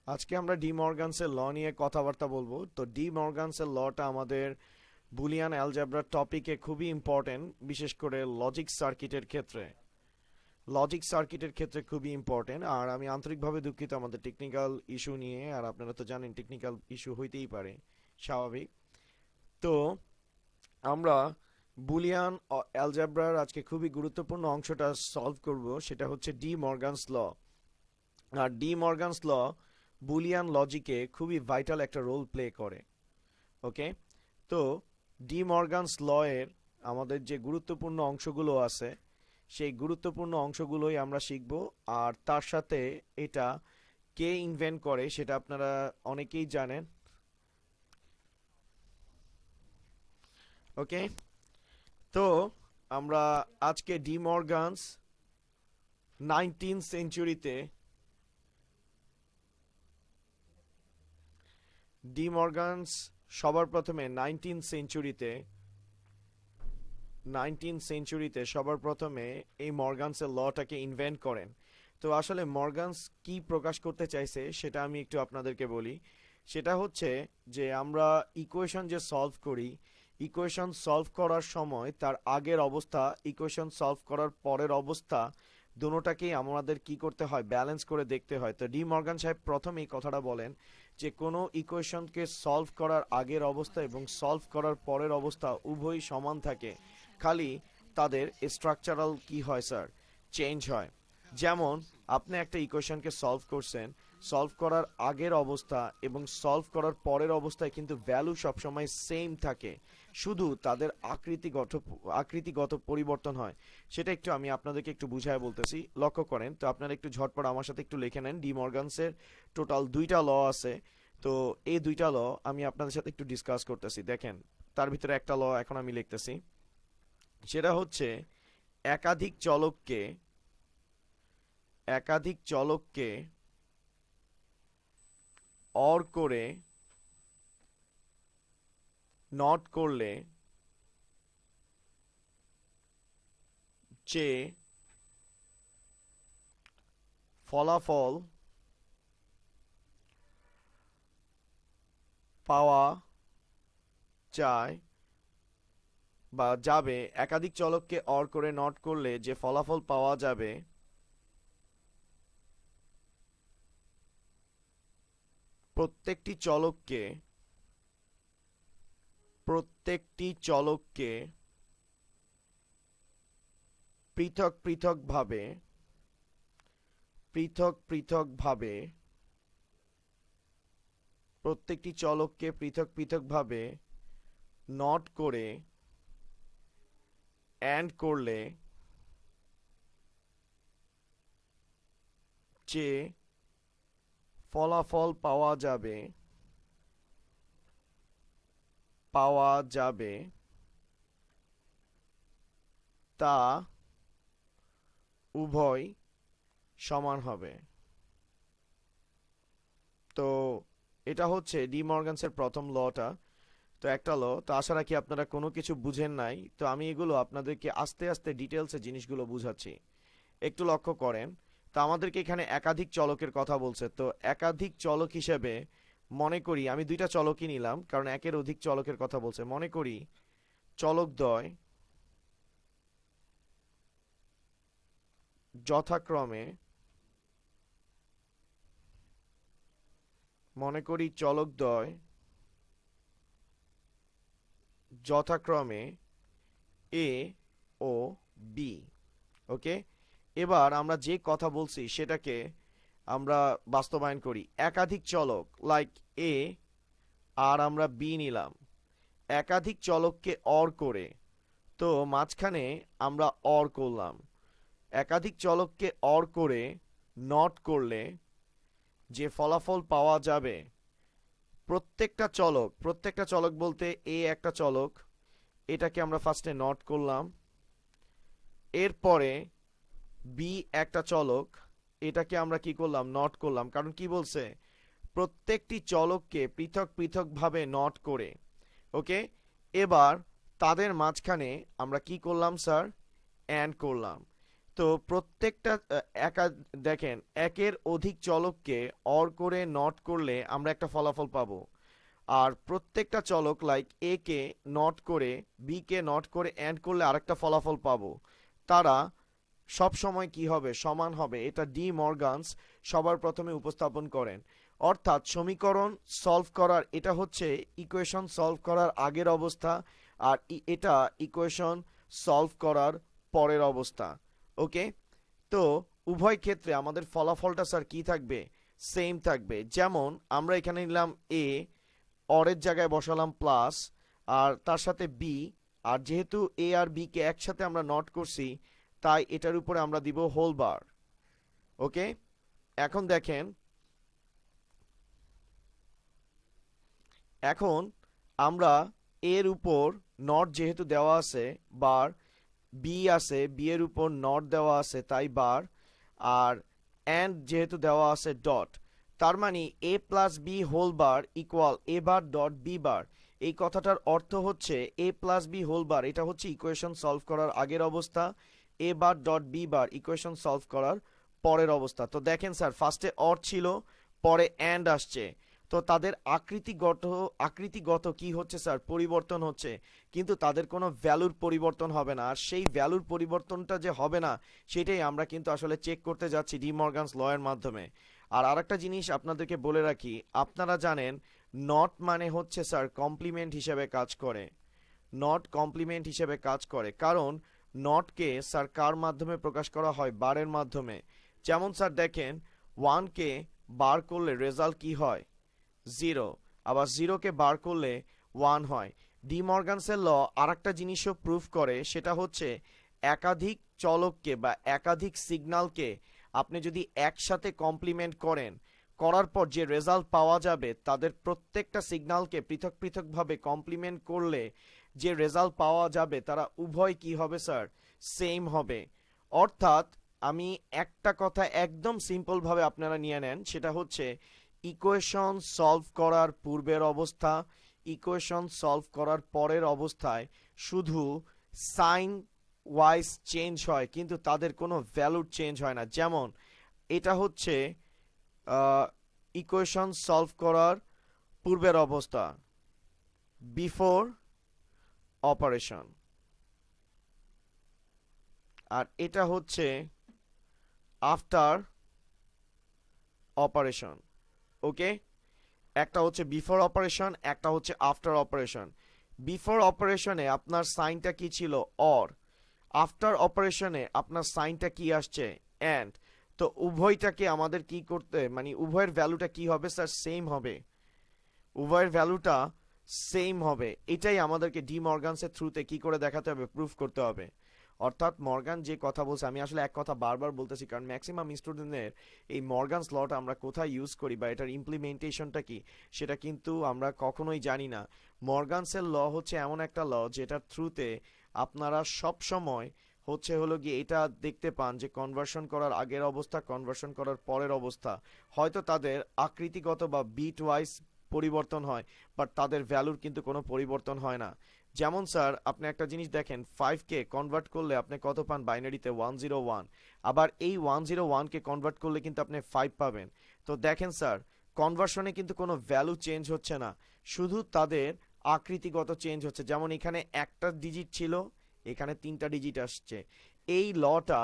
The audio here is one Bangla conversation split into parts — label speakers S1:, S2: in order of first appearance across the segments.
S1: আজকে আমরা ডি মর্গানসের ল নিয়ে কথাবার্তা বলবো। তো ডি মর্গানসের লটা আমাদের বুলিয়ান অ্যালজেব্রার টপিকে খুবই ইম্পর্টেন্ট, বিশেষ করে লজিক সার্কিটের ক্ষেত্রে খুবই ইম্পর্টেন্ট। আর আমি আন্তরিকভাবে দুঃখিত আমাদের টেকনিক্যাল ইস্যু নিয়ে, আর আপনারা তো জানেন টেকনিক্যাল ইস্যু হইতেই পারে, স্বাভাবিক। তো আমরা বুলিয়ান অ্যালজেব্রার আজকে খুবই গুরুত্বপূর্ণ অংশটা সলভ করব, সেটা হচ্ছে ডি মর্গানস ল। আর ডি মর্গানস ল বুলিয়ান লজিকে খুবই ভাইটাল একটা রোল প্লে করে। ওকে, তো ডি মর্গানস ল এর আমাদের যে গুরুত্বপূর্ণ অংশগুলো আছে, সেই গুরুত্বপূর্ণ অংশগুলোই আমরা শিখব। আর তার সাথে এটা কে ইনভেন্ট করে সেটা আপনারা অনেকেই জানেন। ওকে, তো আমরা আজকে ডি মর্গানস 19th সেঞ্চুরিতে ডি মর্গানস সবার প্রথমে 19th সেঞ্চুরিতে সবার প্রথমে এই মর্গানসের লটাকে ইনভেন্ট করেন। তো আসলে মর্গানস কি প্রকাশ করতে চাইছে সেটা আমি একটু আপনাদেরকে বলি। সেটা হচ্ছে যে আমরা ইকুয়েশন যে সলভ করি, ইকুয়েশন সলভ করার সময় তার আগের অবস্থা, ইকুয়েশন সলভ করার পরের অবস্থা, দুটোটাকেই আমাদের কি করতে হয়, ব্যালেন্স করে দেখতে হয়। তো ডি মর্গান সাহেব প্রথম এই কথাটা বলেন যে কোনো ইকুয়েশনকে সলভ করার আগের অবস্থা এবং সলভ করার পরের অবস্থা উভয়ই সমান থাকে, খালি তাদের স্ট্রাকচারাল কি হয় স্যার, চেঞ্জ হয়। যেমন আপনি একটা ইকুয়েশনকে সলভ করছেন, সলভ করার আগের অবস্থা এবং সলভ করার পরের অবস্থায় কিন্তু ভ্যালু সবসময় সেম থাকে, শুধু তাদের আকৃতিগত পরিবর্তন হয়। সেটা একটু আমি আপনাদেরকে একটু বুঝায় বলতেছি, লক্ষ্য করেন। তো আপনারা একটু ঝটপট আমার সাথে একটু লিখে নেন। ডি মর্গানসের টোটাল দুইটা ল আছে। তো এই দুইটা ল আমি আপনাদের সাথে একটু ডিসকাস করতেছি। দেখেন, তার ভিতরে একটা ল এখন আমি লিখতেছি, সেটা হচ্ছে একাধিক চলককে একাধিক চলককে অর করে নট করলে যে ফলাফল পাওয়া যায় বা যাবে, একাধিক চলককে অর করে নট করলে যে ফলাফল পাওয়া যাবে, প্রত্যেকটি চলককে প্রত্যেকটি চলককে পৃথক পৃথকভাবে পৃথক পৃথকভাবে প্রত্যেকটি চলককে পৃথক পৃথকভাবে নট করে অ্যান্ড করলে যে ফলাফল পাওয়া যাবে তা উভয় সমান হবে। তো এটা হচ্ছে ডি মর্গানসের প্রথম লটা। তো একটা ল, তো আশা রাখি আপনারা কোনো কিছু বুঝেন নাই। তো আমি এগুলো আপনাদেরকে আস্তে আস্তে ডিটেলসে জিনিসগুলো বুঝাচ্ছি, একটু লক্ষ্য করেন। তো আমাদেরকে এখানে একাধিক চলকের কথা বলছে। তো একাধিক চলক হিসেবে মনে করি আমি দুইটা চলকই নিলাম, কারণ একের অধিক চলকের কথা বলছে। মনে করি চলকদ্বয় যথাক্রমে মনে করি চলকদ্বয় যথাক্রমে এ ও বি। ওকে, এবার আমরা যে কথা বলছি সেটাকে আমরা বাস্তবায়ন করি। একাধিক চলক লাইক এ, আর আমরা বি নিলাম, একাধিক চলককে অর করে, তো মাঝখানে আমরা অর করলাম। একাধিক চলককে অর করে নট করলে যে ফলাফল পাওয়া যাবে, প্রত্যেকটা চলক বলতে এ একটা চলক, এটাকে আমরা ফার্স্টে নট করলাম। এরপরে বি একটা চলক, এটাকে আমরা কি করলাম, নট করলাম। কারণ কি বলছে, প্রত্যেকটি চলককে পৃথক পৃথকভাবে নট করে। ওকে, এবার তাদের মাঝখানে আমরা কি করলাম স্যার, অ্যান্ড করলাম। তো প্রত্যেকটা দেখেন, একের অধিক চলককে অর করে নট করলে আমরা একটা ফলাফল পাবো। আর প্রত্যেকটা চলক লাইক এ কে নট করে বি কে নট করে অ্যান্ড করলে আরেকটা ফলাফল পাবো। তারা সব সময় কি হবে, সমান হবে। এটা ডি মর্গানস সবার প্রথমে উপস্থাপন করেন। অর্থাৎ সমীকরণ সলভ করার, এটা হচ্ছে ইকুয়েশন সলভ করার আগের অবস্থা, আর এটা ইকুয়েশন সলভ করার পরের অবস্থা। ওকে, তো উভয় ক্ষেত্রে আমাদের ফলাফলটা স্যার কি থাকবে, সেম থাকবে। যেমন আমরা এখানে নিলাম এ, অরের জায়গায় বসালাম প্লাস, আর তার সাথে বি, আর যেহেতু এ আর বি কে একসাথে আমরা নট করছি, তাই এটার উপরে আমরা দিব হোল বার। ওকে, এখন দেখেন, এখন আমরা এর উপর নট যেহেতু দেওয়া আছে বার, বি আছে, বি এর উপর নট দেওয়া আছে তাই বার, আর অ্যান্ড যেহেতু দেওয়া আছে ডট, তার মানে A plus B whole bar equal A bar dot B bar. এই কথাটার অর্থ হচ্ছে A plus B whole bar, এটা হচ্ছে ইকুয়েশন সলভ করার আগের অবস্থা, A bar dot B bar equation solve করার পরের অবস্থা। তো দেখেন স্যার, ফার্স্টে অর ছিল, পরে অ্যান্ড আসছে, তো তাদের আকৃতিগত কি হচ্ছে স্যার, পরিবর্তন হচ্ছে, কিন্তু তাদের কোনো ভ্যালুর পরিবর্তন হবে না। আর সেই ভ্যালুর পরিবর্তনটা যে হবে না, সেটাই আমরা কিন্তু আসলে চেক করতে যাচ্ছি ডি মর্গানস ল এর মাধ্যমে। আর আরেকটা জিনিস আপনাদেরকে বলে রাখি, আপনারা জানেন নট মানে হচ্ছে স্যার কমপ্লিমেন্ট হিসেবে কাজ করে। নট কমপ্লিমেন্ট হিসেবে কাজ করে, কারণ নটকে স্যার কার মাধ্যমে প্রকাশ করা হয়, বারের মাধ্যমে। যেমন স্যার দেখেন, ওয়ানকে বার করলে রেজাল্ট কি হয়, জিরো, আবার জিরোকে বার করলে ওয়ান হয়। ডি মর্গানসের ল আর একটা জিনিসও প্রুফ করে, সেটা হচ্ছে একাধিক চলককে বা একাধিক সিগন্যালকে আপনি যদি একসাথে কমপ্লিমেন্ট করেন, করার পর যে রেজাল্ট পাওয়া যাবে, তাদের প্রত্যেকটা সিগন্যালকে পৃথক পৃথকভাবে কমপ্লিমেন্ট করলে যে রেজাল্ট পাওয়া যাবে, তারা উভয় কি হবে স্যার, সেম হবে। অর্থাৎ আমি একটা কথা একদম সিম্পল ভাবে আপনারা নিয়ে নেন, সেটা হচ্ছে ইকুয়েশন সলভ করার পূর্বের অবস্থা, ইকুয়েশন সলভ করার পরের অবস্থায় শুধু সাইন ওয়াইজ চেঞ্জ হয়, কিন্তু তাদের কোনো ভ্যালুর চেঞ্জ হয় না। যেমন এটা হচ্ছে ইকুয়েশন সলভ করার পূর্বের অবস্থা, বিফোর অপারেশন, আর এটা হচ্ছে আফটার অপারেশন। ওকে, একটা হচ্ছে বিফোর অপারেশন, একটা হচ্ছে আফটার অপারেশন। বিফোর অপারেশনে আপনার সাইনটা কি ছিল, অর। আফটার অপারেশনে আপনার সাইনটা কি আসছে, অ্যান্ড। তো উভয়টাকে আমাদের কি করতে, মানে উভয়ের ভ্যালুটা কি হবে স্যার, সেম হবে। উভয়ের ভ্যালুটা সেম হবে, এটাই আমাদেরকে ডি মর্গানসের থ্রুতে কি করে দেখাতে হবে, প্রুফ করতে হবে। অর্থাৎ মর্গান যে কথা বলছে, আমি আসলে এক কথা বারবার বলতেছি, কারণ ম্যাক্সিমাম স্টুডেন্টদের এই মর্গানস লটা আমরা কোথায় ইউজ করি বা এটার ইমপ্লিমেন্টেশনটা কি, সেটা কিন্তু আমরা কখনোই জানি না। মর্গানসের ল হচ্ছে এমন একটা ল যেটার থ্রুতে আপনারা সব সময় হচ্ছে হলো গিয়ে এটা দেখতে পান যে কনভার্সন করার আগের অবস্থা, কনভার্সন করার পরের অবস্থা, হয়তো তাদের আকৃতিগত বা বিট ওয়াইজ পরিবর্তন হয়, বাট তাদের ভ্যালুর কিন্তু কোনো পরিবর্তন হয় না। যেমন স্যার আপনি একটা জিনিস দেখেন, 5কে কনভার্ট করলে আপনি কত পান, বাইনারিতে 101, আবার এই 101কে কনভার্ট করলে কিন্তু আপনি 5 পাবেন। তো দেখেন স্যার, কনভার্সনে কিন্তু কোনো ভ্যালু চেঞ্জ হচ্ছে না, শুধু তাদের আকৃতিগত চেঞ্জ হচ্ছে। যেমন এখানে একটা ডিজিট ছিল, এখানে 3টা ডিজিট আসছে। এই লটা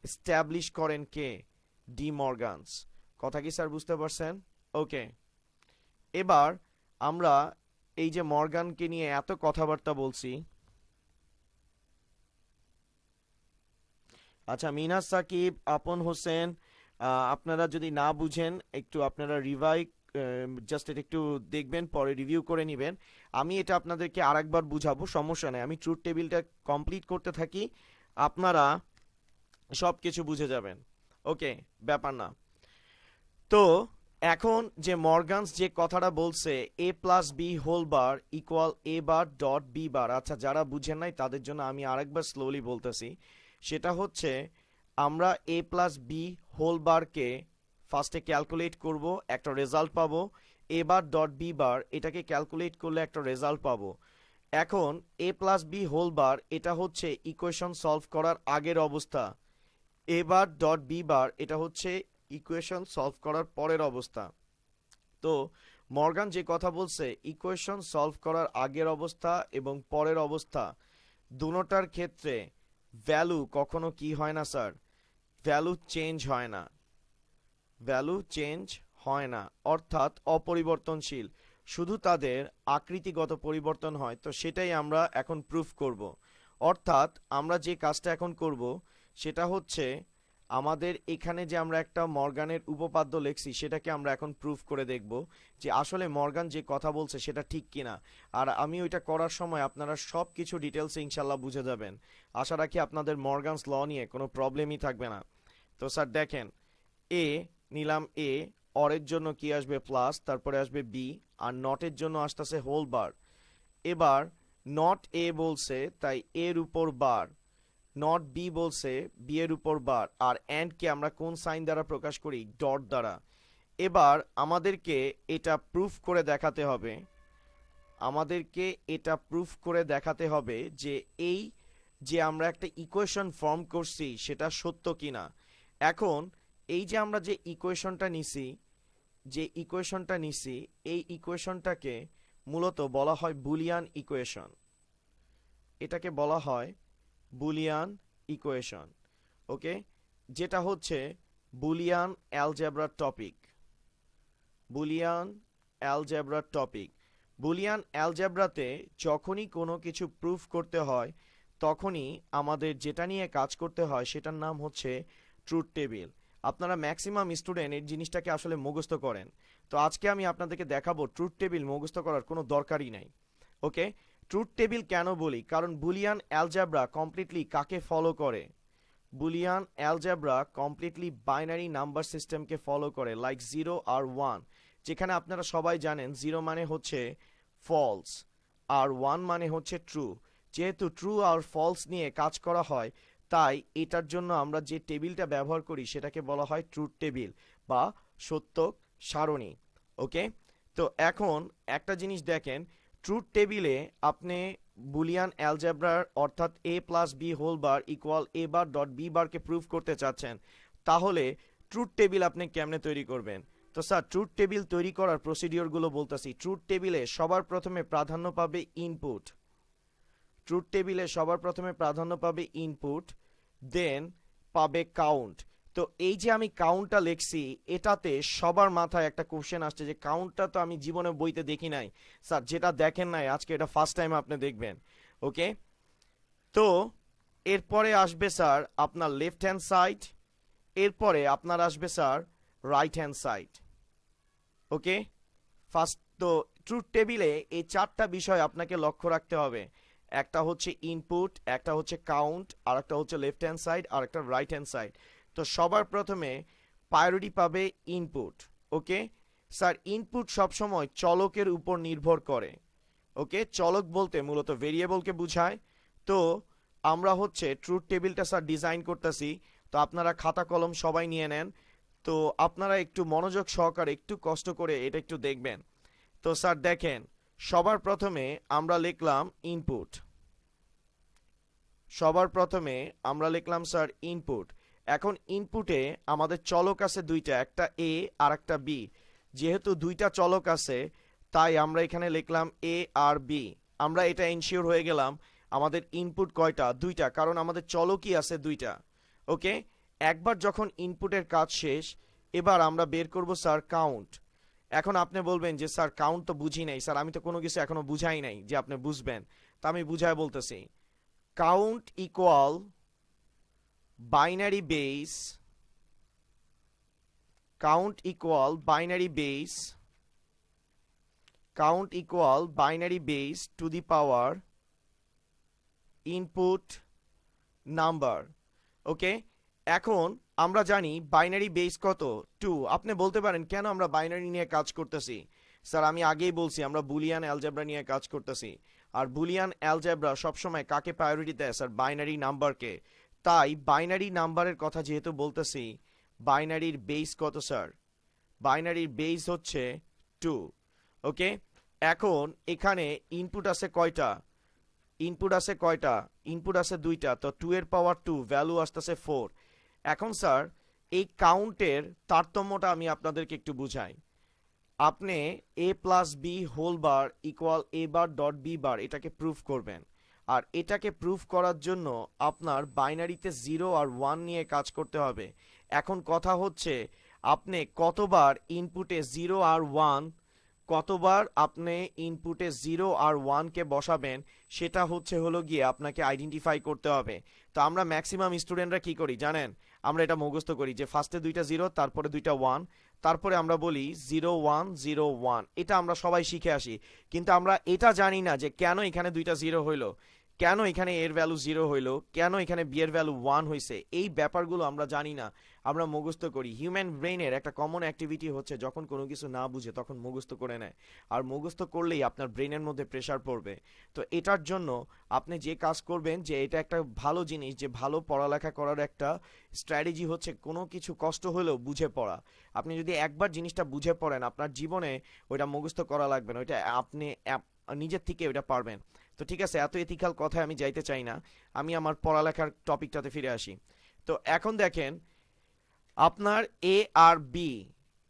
S1: এস্টাবলিশ করেন কে, ডি মর্গানস। কথা কি স্যার বুঝতে পারছেন? ওকে, এবার আমরা এই যে মর্গানকে নিয়ে এত কথাবার্তা বলছি, আচ্ছা মিনহাজ সাকিব, আপন হোসেন, আপনারা যদি না বুঝেন একটু আপনারা জাস্ট এটা একটু দেখবেন, পরে রিভিউ করে নেবেন। আমি এটা আপনাদেরকে আরেকবার বুঝাবো, সমস্যা নেই, আমি ট্রুথ টেবিলটা কমপ্লিট করতে থাকি, আপনারা সব কিছু বুঝে যাবেন। ওকে, ব্যাপার না। তো এখন যে মর্গানস যে কথাটা বলছে, A plus B whole bar equal A bar dot B bar, আচ্ছা যারা বুঝেন নাই তাদের জন্য আমি আরেকবার স্লোলি বলতেছি। সেটা হচ্ছে আমরা এ প্লাস বি হোল বারকে ফার্স্টে ক্যালকুলেট করব, একটা রেজাল্ট পাবো। এ বার ডট বি বার এটাকে ক্যালকুলেট করলে একটা রেজাল্ট পাবো। এখন এ প্লাস বি হোল বার এটা হচ্ছে ইকুয়েশন সলভ করার আগের অবস্থা, এ বার ডট বি বার এটা হচ্ছে ইকুয়েশন সলভ করার পরের অবস্থা। তো মর্গান যে কথা বলছে ইকুয়েশন সলভ করার আগের অবস্থা এবং পরের অবস্থা দুটোটার ক্ষেত্রে ভ্যালু কখনো কি হয় না স্যার, ভ্যালু চেঞ্জ হয় না, ভ্যালু চেঞ্জ হয় না, অর্থাৎ অপরিবর্তনশীল, শুধু তাদের আকৃতিগত পরিবর্তন হয়। তো সেটাই আমরা এখন প্রুফ করব। অর্থাৎ আমরা যে কাজটা এখন করব সেটা হচ্ছে আমাদের এখানে যে আমরা একটা মর্গানের উপপাদ্য লিখছি সেটাকে আমরা এখন প্রুফ করে দেখব যে আসলে মর্গান যে কথা বলছে সেটা ঠিক কিনা। আর আমি ওইটা করার সময় আপনারা সব কিছু ডিটেলসে ইনশাল্লাহ বুঝে যাবেন। আশা রাখি আপনাদের মর্গানস ল নিয়ে কোনো প্রবলেমই থাকবে না। তো স্যার দেখেন, এ নিলাম, এ অরের জন্য কি আসবে প্লাস, তারপরে আসবে বি, আর নটের জন্য আসতেছে হোল বার। এবার নট এ বলছে তাই এর উপর বার, নট বি বলছে বি এর উপর বার, আর এন্ড কে আমরা কোন সাইন দ্বারা প্রকাশ করি, ডট দ্বারা। এবার আমাদেরকে এটা প্রুফ করে দেখাতে হবে, আমাদেরকে এটা প্রুফ করে দেখাতে হবে যে এই যে আমরা একটা ইকুয়েশন ফর্ম করছি সেটা সত্য কিনা। এখন এই যে আমরা যে ইকুয়েশনটা নিছি, যে ইকুয়েশনটা নিছি এই ইকুয়েশনটাকে মূলত বলা হয় বুলিয়ান ইকুয়েশন, এটাকে বলা হয় বুলিয়ান ইকুয়েশন। ওকে, যেটা হচ্ছে বুলিয়ান অ্যালজেব্রার টপিক, বুলিয়ান অ্যালজেব্রার টপিক। বুলিয়ান অ্যালজেব্রাতে যখনই কোনো কিছু প্রুফ করতে হয় তখনই আমাদের যেটা নিয়ে কাজ করতে হয় সেটার নাম হচ্ছে ট্রুথ টেবিল। আপনারা ম্যাক্সিমাম স্টুডেন্ট এই জিনিসটাকে আসলে মুখস্থ করেন, তো আজকে আমি আপনাদেরকে দেখাবো ট্রুথ টেবিল মুখস্থ করার কোনো দরকারই নাই। ওকে, ট্রুথ টেবিল কেন বলি, কারণ বুলিয়ান অ্যালজেব্রা কমপ্লিটলি কাকে ফলো করে, Boolean algebra completely binary number সিস্টেমকে ফলো করে, লাইক 0 আর 1, যেখানে আপনারা সবাই জানেন 0 মানে হচ্ছে ফলস আর 1 মানে হচ্ছে ট্রু। যেহেতু ট্রু আর ফলস নিয়ে কাজ করা হয় তাই এটার জন্য আমরা যে টেবিলটা ব্যবহার করি সেটাকে বলা হয় ট্রুথ টেবিল বা সত্য সারণী। ওকে, তো এখন একটা জিনিস দেখেন, ট্রুথ টেবিলে আপনি বুলিয়ান অ্যালজেব্রার অর্থাৎ A plus B whole bar equal A bar dot B বারকে প্রুফ করতে চাচ্ছেন, তাহলে ট্রুথ টেবিল আপনি কেমনে তৈরি করবেন। তো স্যার ট্রুথ টেবিল তৈরি করার প্রসিডিওরগুলো বলতেছি। ট্রুথ টেবিলে সবার প্রথমে প্রাধান্য পাবে ইনপুট, ট্রুথ টেবিলে সবার প্রথমে প্রাধান্য পাবে ইনপুট, দেন পাবে কাউন্ট। তো এই যে আমি কাউন্টটা লিখছি এটাতে সবার মাথায় একটা কোশ্চেন আসছে যে কাউন্টটা তো আমি জীবনে বইতে দেখি নাই স্যার, যেটা দেখেন নাই আজকে এটা ফার্স্ট টাইম আপনি দেখবেন। ওকে, তো এরপরে আসবে স্যার আপনার লেফট হ্যান্ড সাইড, এরপরে আপনার আসবে স্যার রাইট হ্যান্ড সাইড। ওকে, ফার্স্ট তো ট্রুথ টেবিলে এই চারটা বিষয় আপনাকে লক্ষ্য রাখতে হবে, একটা হচ্ছে ইনপুট, একটা হচ্ছে কাউন্ট, আর একটা হচ্ছে লেফট হ্যান্ড সাইড, আর একটা রাইট হ্যান্ড সাইড। তো সবার প্রথমে প্রায়োরিটি পাবে ইনপুট। ওকে স্যার, ইনপুট সবসময় চলকের উপর নির্ভর করে। ওকে, চলক বলতে মূলত ভেরিয়েবলকে বোঝায়। তো আমরা হচ্ছে ট্রুথ টেবিলটা স্যার ডিজাইন করতেছি, তো আপনারা খাতা কলম সবাই নিয়ে নেন, তো আপনারা একটু মনোযোগ সহকারে একটু কষ্ট করে এটা একটু দেখবেন। তো স্যার দেখেন, সবার প্রথমে আমরা লিখলাম ইনপুট, সবার প্রথমে আমরা লিখলাম স্যার ইনপুট। এখন ইনপুটে আমাদের চলক আছে দুইটা, একটা এ আর একটা বি। যেহেতু দুইটা চলক আছে তাই আমরা এখানে লিখলাম এ আর বি। আমরা এটা এনশিওর হয়ে গেলাম আমাদের ইনপুট কয়টা, দুইটা, কারণ আমাদের চলকই আছে দুইটা। ওকে, একবার যখন ইনপুটের কাজ শেষ এবার আমরা বের করব স্যার কাউন্ট। এখন আপনি বলবেন যে স্যার কাউন্ট তো বুঝি নাই স্যার, আমি তো কোনো কিছু এখনো বুঝাই নাই যে আপনি বুঝবেন, তা আমি বুঝায় বলতেছি। Count equal binary base, count equal binary base, count equal binary base to the power input number. Okay, এখন আমরা জানি বাইনারি বেস কত, 2। আপনি বলতে পারেন কেন আমরা বাইনারি নিয়ে কাজ করতেছি, স্যার আমি আগেই বলছি আমরা বুলিয়ান অ্যালজেব্রা নিয়ে কাজ করতেছি, আর বুলিয়ান অ্যালজেব্রা সবসময় কাকে প্রায়োরিটি দেয় স্যার, বাইনারি নাম্বারকে। তাই বাইনারি নাম্বারের কথা যেহেতু বলতেছি, বাইনারির বেস কত স্যার, বাইনারির বেস হচ্ছে 2। ওকে, এখন এখানে ইনপুট আছে কয়টা, ইনপুট আছে কয়টা, ইনপুট আছে দুইটা, তো 2 এর পাওয়ার 2 ভ্যালু আসতেছে 4। এখন স্যার এই কাউন্টের তারতম্যটা আমি আপনাদেরকে একটু বুঝাই। আপনি A plus B whole bar equal A bar dot B bar এটাকে প্রুফ করবেন, আর এটাকে প্রুফ করার জন্য আপনার বাইনারিতে 0 আর 1 নিয়ে কাজ করতে হবে। এখন কথা হচ্ছে আপনি কতবার ইনপুটে 0 আর 1, কতবার আপনি ইনপুটে 0 আর 1 কে বসাবেন সেটা হলো গিয়ে আপনাকে আইডেন্টিফাই করতে হবে। তো আমরা ম্যাক্সিমাম স্টুডেন্টরা কি করি জানেন, আমরা এটা মুখস্থ করি যে ফার্স্টে দুইটা 0 তারপরে দুইটা 1, তারপরে আমরা বলি 0 1 0 1, এটা আমরা সবাই শিখে আসি। কিন্তু আমরা এটা জানি না যে কেন এখানে দুইটা 0 হইলো, কেন এখানে এর ভ্যালু 0 হইলো, কেন এখানে বি এর ভ্যালু 1 হইছে। এই ব্যাপারগুলো আমরা জানি না, আমরা মুখস্থ করি। হিউম্যান ব্রেইনের একটা কমন অ্যাক্টিভিটি হচ্ছে যখন কোনো কিছু না বুঝে তখন মুখস্থ করে নেয়, আর মুখস্থ করলেই আপনার ব্রেইনের মধ্যে প্রেসার পড়বে। তো এটার জন্য আপনি যে কাজ করবেন, যে এটা একটা ভালো জিনিস, যে ভালো পড়ালেখা করার একটা স্ট্র্যাটেজি হচ্ছে কোনো কিছু কষ্ট হলেও বুঝে পড়া। আপনি যদি একবার জিনিসটা বুঝে পড়েন আপনার জীবনে ওইটা মুখস্থ করা লাগবে না, ওইটা আপনি নিজের থেকে ওইটা পারবেন। তো ঠিক আছে, এত এথিক্যাল কথায় আমি যাইতে চাই না, আমি আমার পড়ালেখার টপিকটাতে ফিরে আসি। তো এখন দেখেন আপনার এ আর বি,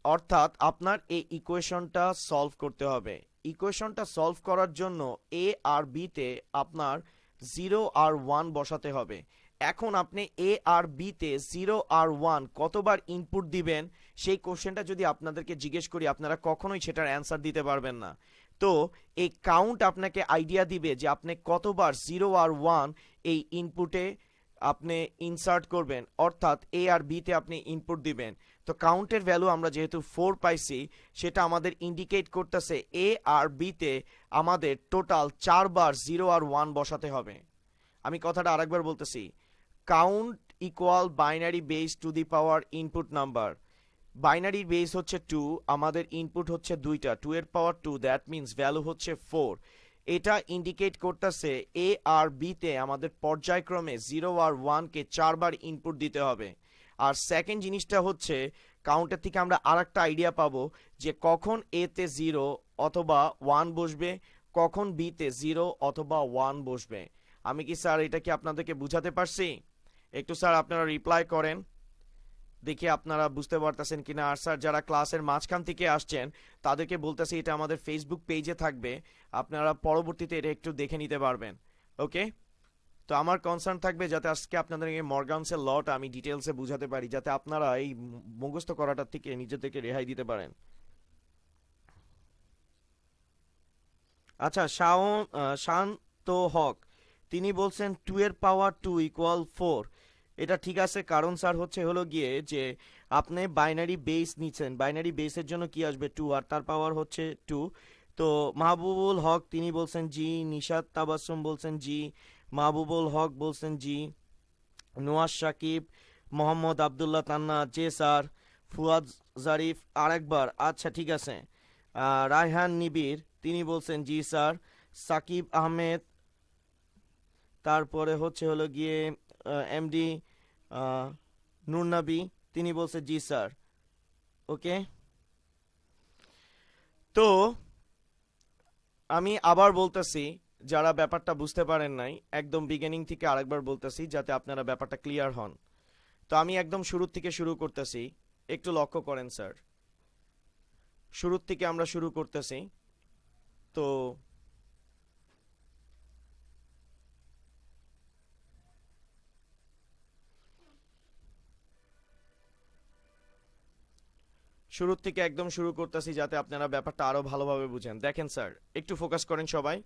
S1: অর্থাৎ আপনার এই ইকুয়েশনটা সলভ করতে হবে। ইকুয়েশনটা সলভ করার জন্য এ আর বিতে আপনার 0 আর 1 বসাতে হবে। এখন আপনি এ আর বিতে 0 আর 1 কতবার ইনপুট দিবেন সেই কোশ্চেনটা যদি আপনাদেরকে জিজ্ঞেস করি আপনারা কখনোই সেটার অ্যান্সার দিতে পারবেন না। তো এই কাউন্ট আপনাকে আইডিয়া দিবে যে আপনি কতবার 0 আর 1 এই ইনপুটে আপনি ইনসার্ট করবেন, অর্থাৎ এ আর বিতে আপনি ইনপুট দিবেন। তো কাউন্টের ভ্যালু আমরা যেহেতু 4 পাইছি, সেটা আমাদের ইন্ডিকেট করতেছে এ আর বিতে আমাদের টোটাল 4 বার 0 আর 1 বসাতে হবে। আমি কথাটা আরেকবার বলতেছি, count equal binary base to the power input number. Binary base হচ্ছে 2, আমাদের ইনপুট হচ্ছে দুইটা, 2 এর পাওয়ার 2, দ্যাট মিন্স ভ্যালু হচ্ছে 4। এটা ইন্ডিকেট করতেছে এ আর বিতে আমাদের পর্যায়ক্রমে 0 আর 1 কে 4 বার ইনপুট দিতে হবে। আর সেকেন্ড জিনিসটা হচ্ছে কাউন্টের থেকে আমরা আরেকটা আইডিয়া পাবো যে কখন এ তে 0 অথবা 1 বসবে, কখন বি তে 0 অথবা 1 বসবে। আমি কি স্যার এটা কি আপনাদেরকে বুঝাতে পারছি? একটু স্যার আপনারা রিপ্লাই করেন, দেখি আপনারা বুঝতে পারতেছেন কিনা। আর স্যার যারা ক্লাসের মাঝখান থেকে আসছেন তাদেরকে বলতেছি এটা আমাদের ফেসবুক পেজে থাকবে, আপনারা পরবর্তীতে এটা একটু দেখে নিতে পারবেন। ওকে, তো আমার কনসার্ন থাকবে যাতে আজকে আপনাদের এই মর্গানসের লটা আমি ডিটেলসে বুঝাতে পারি, যাতে আপনারা এই মুখস্থ করাটার থেকে নিজেদেরকে রেহাই দিতে পারেন। আচ্ছা, শান্ত হক তিনি বলছেন 2 এর পাওয়ার 2 ইকুয়াল 4। এটা ঠিক আছে, কারণ স্যার হলো গিয়ে যে আপনি বাইনারি বেস নিচ্ছেন, বাইনারি বেসের জন্য কি আসবে 2 আর তার পাওয়ার হচ্ছে 2। তো মাহবুবুল হক তিনি বলছেন জি, নিশাত তাবাসসুম বলছেন জি, মাহবুবুল হক বলছেন জি, নোয়াজ সাকিব, মোহাম্মদ আবদুল্লাহ তান্না জে স্যার, ফুয়াদ জারিফ আরেকবার, আচ্ছা ঠিক আছে। রায়হান নিবির তিনি বলছেন জি স্যার, সাকিব আহমেদ, তারপরে হলো গিয়ে এমডি নুরনবী তিনি বলছে জি স্যার। ওকে, তো আমি আবার বলতেছি, যারা ব্যাপারটা বুঝতে পারেন নাই একদম বিগিনিং থেকে আরেকবার বলতেছি যাতে আপনারা ব্যাপারটা ক্লিয়ার হন। তো আমি একদম শুরুর থেকে শুরু করতেছি, একটু লক্ষ্য করেন স্যার, শুরুর থেকে আমরা শুরু করতেছি। তো শুরুর থেকে একদম শুরু করতেছি যাতে আপনারা ব্যাপারটা আরো ভালোভাবে বুঝেন। দেখেন স্যার, একটু ফোকাস করেন সবাই।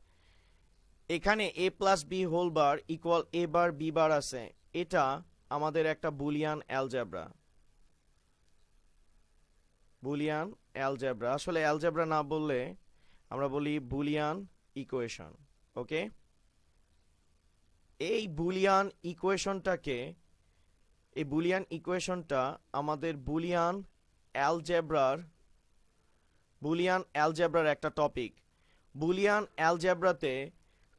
S1: এখানে A plus B whole bar equal A bar B bar আছে, এটা আমাদের একটা বুলিয়ান অ্যালজেব্রা। বুলিয়ান অ্যালজেব্রা, আসলে অ্যালজেব্রা না বললে আমরা বলি বুলিয়ান ইকুয়েশন। ওকে, এই বুলিয়ান ইকুয়েশনটাকে, এই বুলিয়ান ইকুয়েশনটা আমাদের বুলিয়ান অ্যালজেব্রার একটা টপিক। বুলিয়ান অ্যালজেব্রাতে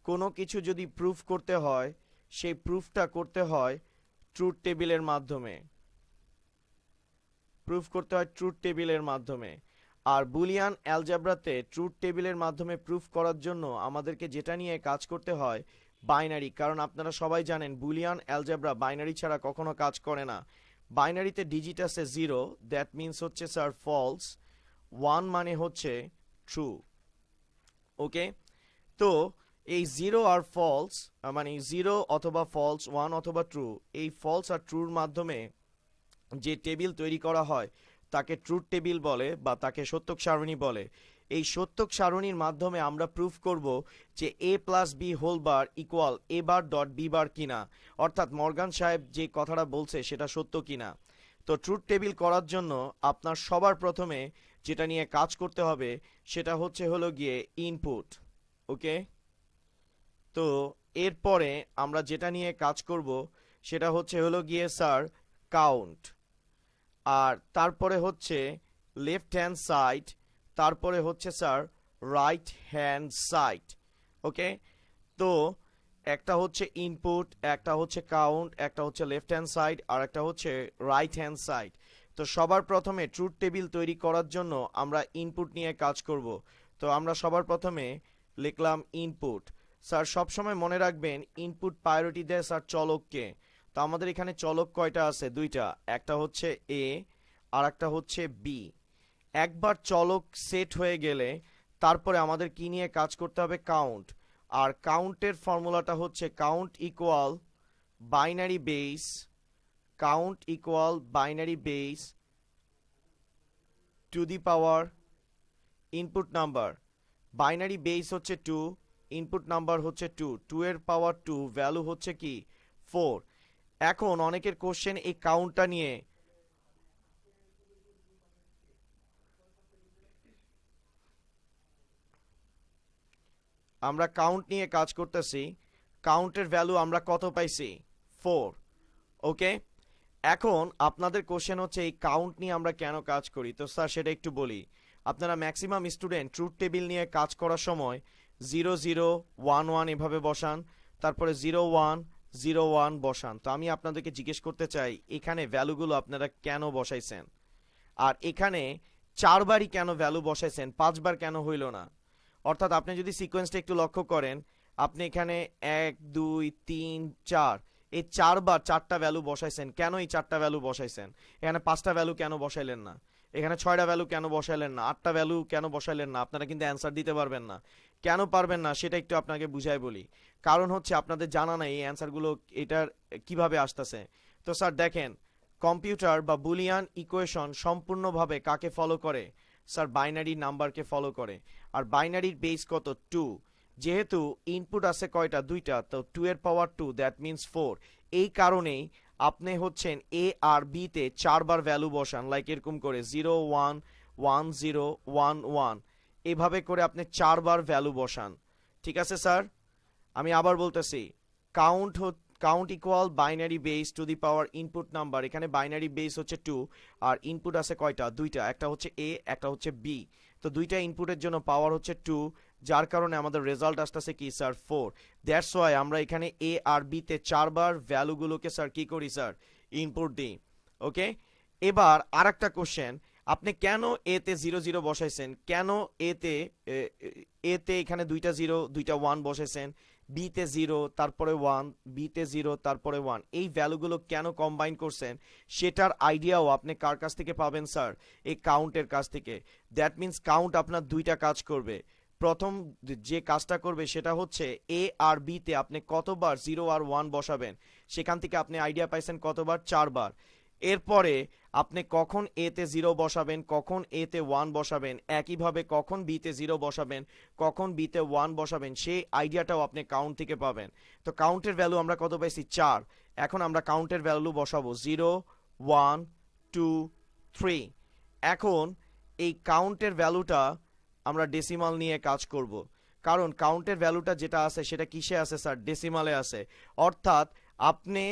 S1: কোনো কিছু যদি প্রুফ করতে হয় সেই প্রুফটা করতে হয় ট্রুথ টেবিলের মাধ্যমে, প্রুফ করতে হয় ট্রুথ টেবিলের মাধ্যমে। আর বুলিয়ান অ্যালজেব্রাতে ট্রুথ টেবিলের মাধ্যমে প্রুফ করার জন্য আমাদেরকে যেটা নিয়ে কাজ করতে হয় বাইনারি, কারণ আপনারা সবাই জানেন বুলিয়ান অ্যালজেব্রা বাইনারি ছাড়া কখনো কাজ করে না। বাইনারিতে ডিজিট আছে 0, দ্যাট মিন্স হচ্ছে স্যার ফলস, 1 মানে হচ্ছে ট্রু। ওকে, তো এই 0 আর ফলস, মানে 0 অথবা ফলস, 1 অথবা ট্রু, এই ফলস আর ট্রুর মাধ্যমে যে টেবিল তৈরি করা হয় তাকে ট্রুথ টেবিল বলে বা তাকে সত্যক সারণী বলে। এই সত্যক সারণীর মাধ্যমে আমরা প্রুফ করব যে a plus B whole bar equal a bar dot B bar কিনা, অর্থাৎ মর্গান সাহেব যে কথাটা বলছে সেটা সত্য কিনা। তো ট্রুথ টেবিল করার জন্য আপনার সবার প্রথমে যেটা নিয়ে কাজ করতে হবে সেটা হলো গিয়ে ইনপুট। ওকে, তো এরপরে আমরা যেটা নিয়ে কাজ করব সেটা হলো গিয়ে স্যার কাউন্ট, আর তারপরে হচ্ছে লেফট হ্যান্ড সাইড, তারপরে হচ্ছে স্যার রাইট হ্যান্ড সাইড। ওকে, তো একটা হচ্ছে ইনপুট, একটা হচ্ছে কাউন্ট, একটা হচ্ছে লেফট হ্যান্ড সাইড, আর একটা হচ্ছে রাইট হ্যান্ড সাইড। তো সবার প্রথমে ট্রুথ টেবিল তৈরি করার জন্য আমরা ইনপুট নিয়ে কাজ করব। তো আমরা সবার প্রথমে লিখলাম ইনপুট। স্যার সবসময় মনে রাখবেন ইনপুট প্রায়োরিটি দেয় স্যার চলককে। তো আমাদের এখানে চলক কয়টা আছে? দুইটা, একটা হচ্ছে এ আর একটা হচ্ছে বি। একবার চলক সেট হয়ে গেলে তারপরে আমাদের কি নিয়ে কাজ করতে হবে? কাউন্ট। আর কাউন্টের ফর্মুলাটা হচ্ছে count equal binary base, count equal binary base to the power input number. Binary base হচ্ছে 2, ইনপুট নাম্বার হচ্ছে 2, 2 এর পাওয়ার 2, ভ্যালু হচ্ছে কি 4। এখন অনেকের কোশ্চেন এই কাউন্টটা নিয়ে, আমরা কাউন্ট নিয়ে কাজ করতেছি, কাউন্টের ভ্যালু আমরা কত পাইছি? 4। ওকে, এখন আপনাদের কোশ্চেন হচ্ছে এই কাউন্ট নিয়ে আমরা কেন কাজ করি। তো স্যার সেটা একটু বলি। আপনারা ম্যাক্সিমাম স্টুডেন্ট ট্রুথ টেবিল নিয়ে কাজ করার সময় 0 0 1 1 এভাবে বসান, তারপরে 0 1 0 1 বসান। তো আমি আপনাদেরকে জিজ্ঞেস করতে চাই এখানে ভ্যালুগুলো আপনারা কেন বসাইছেন, আর এখানে 4বারই কেন ভ্যালু বসাইছেন, 5বার কেন হইল না? অর্থাৎ আপনি যদি সিকোয়েন্সটা একটু লক্ষ্য করেন, আপনি এখানে 1 2 3 4 এই 4বার 4টা ভ্যালু বসাইছেন। কেন এই 4টা ভ্যালু বসাইছেন? এখানে 5টা ভ্যালু কেন বসাইলেন না? এখানে 6টা ভ্যালু কেন বসাইলেন না? 8টা ভ্যালু কেন বসাইলেন না? আপনারা কিন্তু অ্যান্সার দিতে পারবেন না। কেন পারবেন না সেটা একটু আপনাকে বুঝাই বলি। কারণ হচ্ছে আপনাদের জানা নাই এই অ্যান্সারগুলো এটার কিভাবে আসতেছে। তো স্যার দেখেন, কম্পিউটার বা বুলিয়ান ইকুয়েশন সম্পূর্ণভাবে কাকে ফলো করে? স্যার বাইনারি নাম্বারকে ফলো করে। আর বাইনারির বেস কত? 2। যেহেতু ইনপুট আছে কয়টা? দুইটা, তো 2 এর পাওয়ার 2, দ্যাট মিন্স 4। এই কারণেই আপনি হচ্ছেন এ আর বি তে 4বার ভ্যালু বসান, লাইক এরকম করে 0 1 1 0 1 1, এভাবে করে আপনি 4বার ভ্যালু বসান। ঠিক আছে স্যার, আমি আবার বলতেছি, count count equal binary base to the power input number. এখানে বাইনারি বেস হচ্ছে 2 আর ইনপুট আছে কয়টা? দুইটা, একটা হচ্ছে এ, একটা হচ্ছে বি। তো দুইটা ইনপুটের জন্য পাওয়ার হচ্ছে 2, যার কারণে আমাদের রেজাল্ট আসতেছে কি স্যার? 4। দ্যাটস ওয়াই আমরা এখানে এ আর বি তে 4বার ভ্যালুগুলোকে স্যার কি করি স্যার? ইনপুট দিই। ওকে, এবার আরেকটা কোশ্চেন, আপনি কেন এতে 0 0 বসাইছেন? কেন এতে এতে এখানে দুইটা 0 দুইটা 1 বসাইছেন? বিতে 0 তারপরে 1, বিতে 0 তারপরে 1, এই ভ্যালুগুলো কেন কম্বাইন করছেন সেটার আইডিয়াও আপনি কার কাছ থেকে পাবেন স্যার? এই কাউন্টের কাছ থেকে। দ্যাট মিন্স কাউন্ট আপনার দুইটা কাজ করবে। প্রথম যে কাজটা করবে সেটা হচ্ছে এ আর বি তে আপনি কতবার 0 আর 1 বসাবেন, সেখান থেকে আপনি আইডিয়া পাইছেন কতবার? 4বার। এরপরে আপনি কখন এতে 0 বসাবেন, কখন এতে 1 বসাবেন, একইভাবে কখন বিতে 0 বসাবেন, কখন বিতে 1 বসাবেন, সেই আইডিয়াটাও আপনি কাউন্ট থেকে পাবেন। তো কাউন্টের ভ্যালু আমরা কত পাইছি? 4। এখন আমরা কাউন্টের ভ্যালু বসাবো 0 1 2 3। এখন এই কাউন্টের ভ্যালুটা আমরা ডেসিমাল নিয়ে কাজ করব, কারণ কাউন্টের ভ্যালুটা যেটা আছে সেটা কিসে আছে স্যার? ডেসিমালে আছে। অর্থাৎ আপনি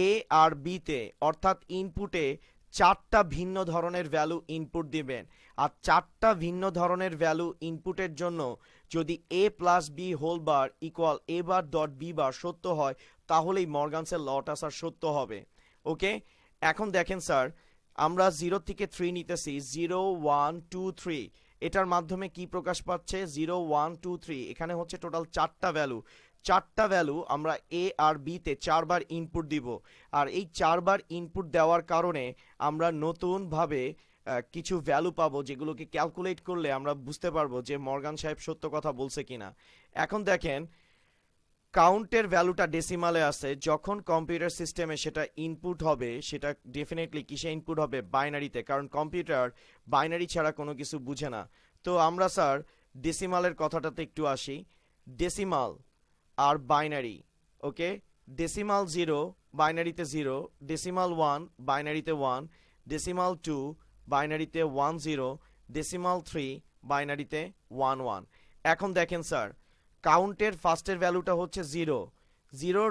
S1: এ আর বি তে, অর্থাৎ ইনপুটে 4টা ভিন্ন ধরনের ভ্যালু ইনপুট দিবেন। আর 4টা ভিন্ন ধরনের ভ্যালু ইনপুটের জন্য যদি A plus B whole bar equal A bar dot B bar সত্য হয়, তাহলেই মর্গানসের লটা স্যার সত্য হবে। ওকে, এখন দেখেন স্যার, আমরা 0 থেকে 3 নিতেছি, 0 1 2 3। এটার মাধ্যমে কি প্রকাশ পাচ্ছে? 0 1 2 3। এখানে হচ্ছে টোটাল 4টা ভ্যালু। চারটা ভ্যালু আমরা এ আর বিতে 4বার ইনপুট দিব, আর এই 4বার ইনপুট দেওয়ার কারণে আমরা নতুনভাবে কিছু ভ্যালু পাবো, যেগুলোকে ক্যালকুলেট করলে আমরা বুঝতে পারবো যে মর্গান সাহেব সত্য কথা বলছে কিনা। এখন দেখেন, কাউন্টের ভ্যালুটা ডেসিমালে আছে, যখন কম্পিউটার সিস্টেমে সেটা ইনপুট হবে সেটা ডেফিনেটলি কিসে ইনপুট হবে? বাইনারিতে, কারণ কম্পিউটার বাইনারি ছাড়া কোনো কিছু বুঝে না। তো আমরা স্যার ডেসিমালের কথাটাতে একটু আসি। ডেসিমাল আর বাইনারি, ওকে, ডেসিমাল 0 বাইনারিতে 0, ডেসিমাল 1 বাইনারিতে 1, ডেসিমাল 2 বাইনারিতে 1 0, ডেসিমাল 3 বাইনারিতে 1 1। এখন দেখেন স্যার, কাউন্টের ফার্স্টের ভ্যালুটা হচ্ছে 0, 0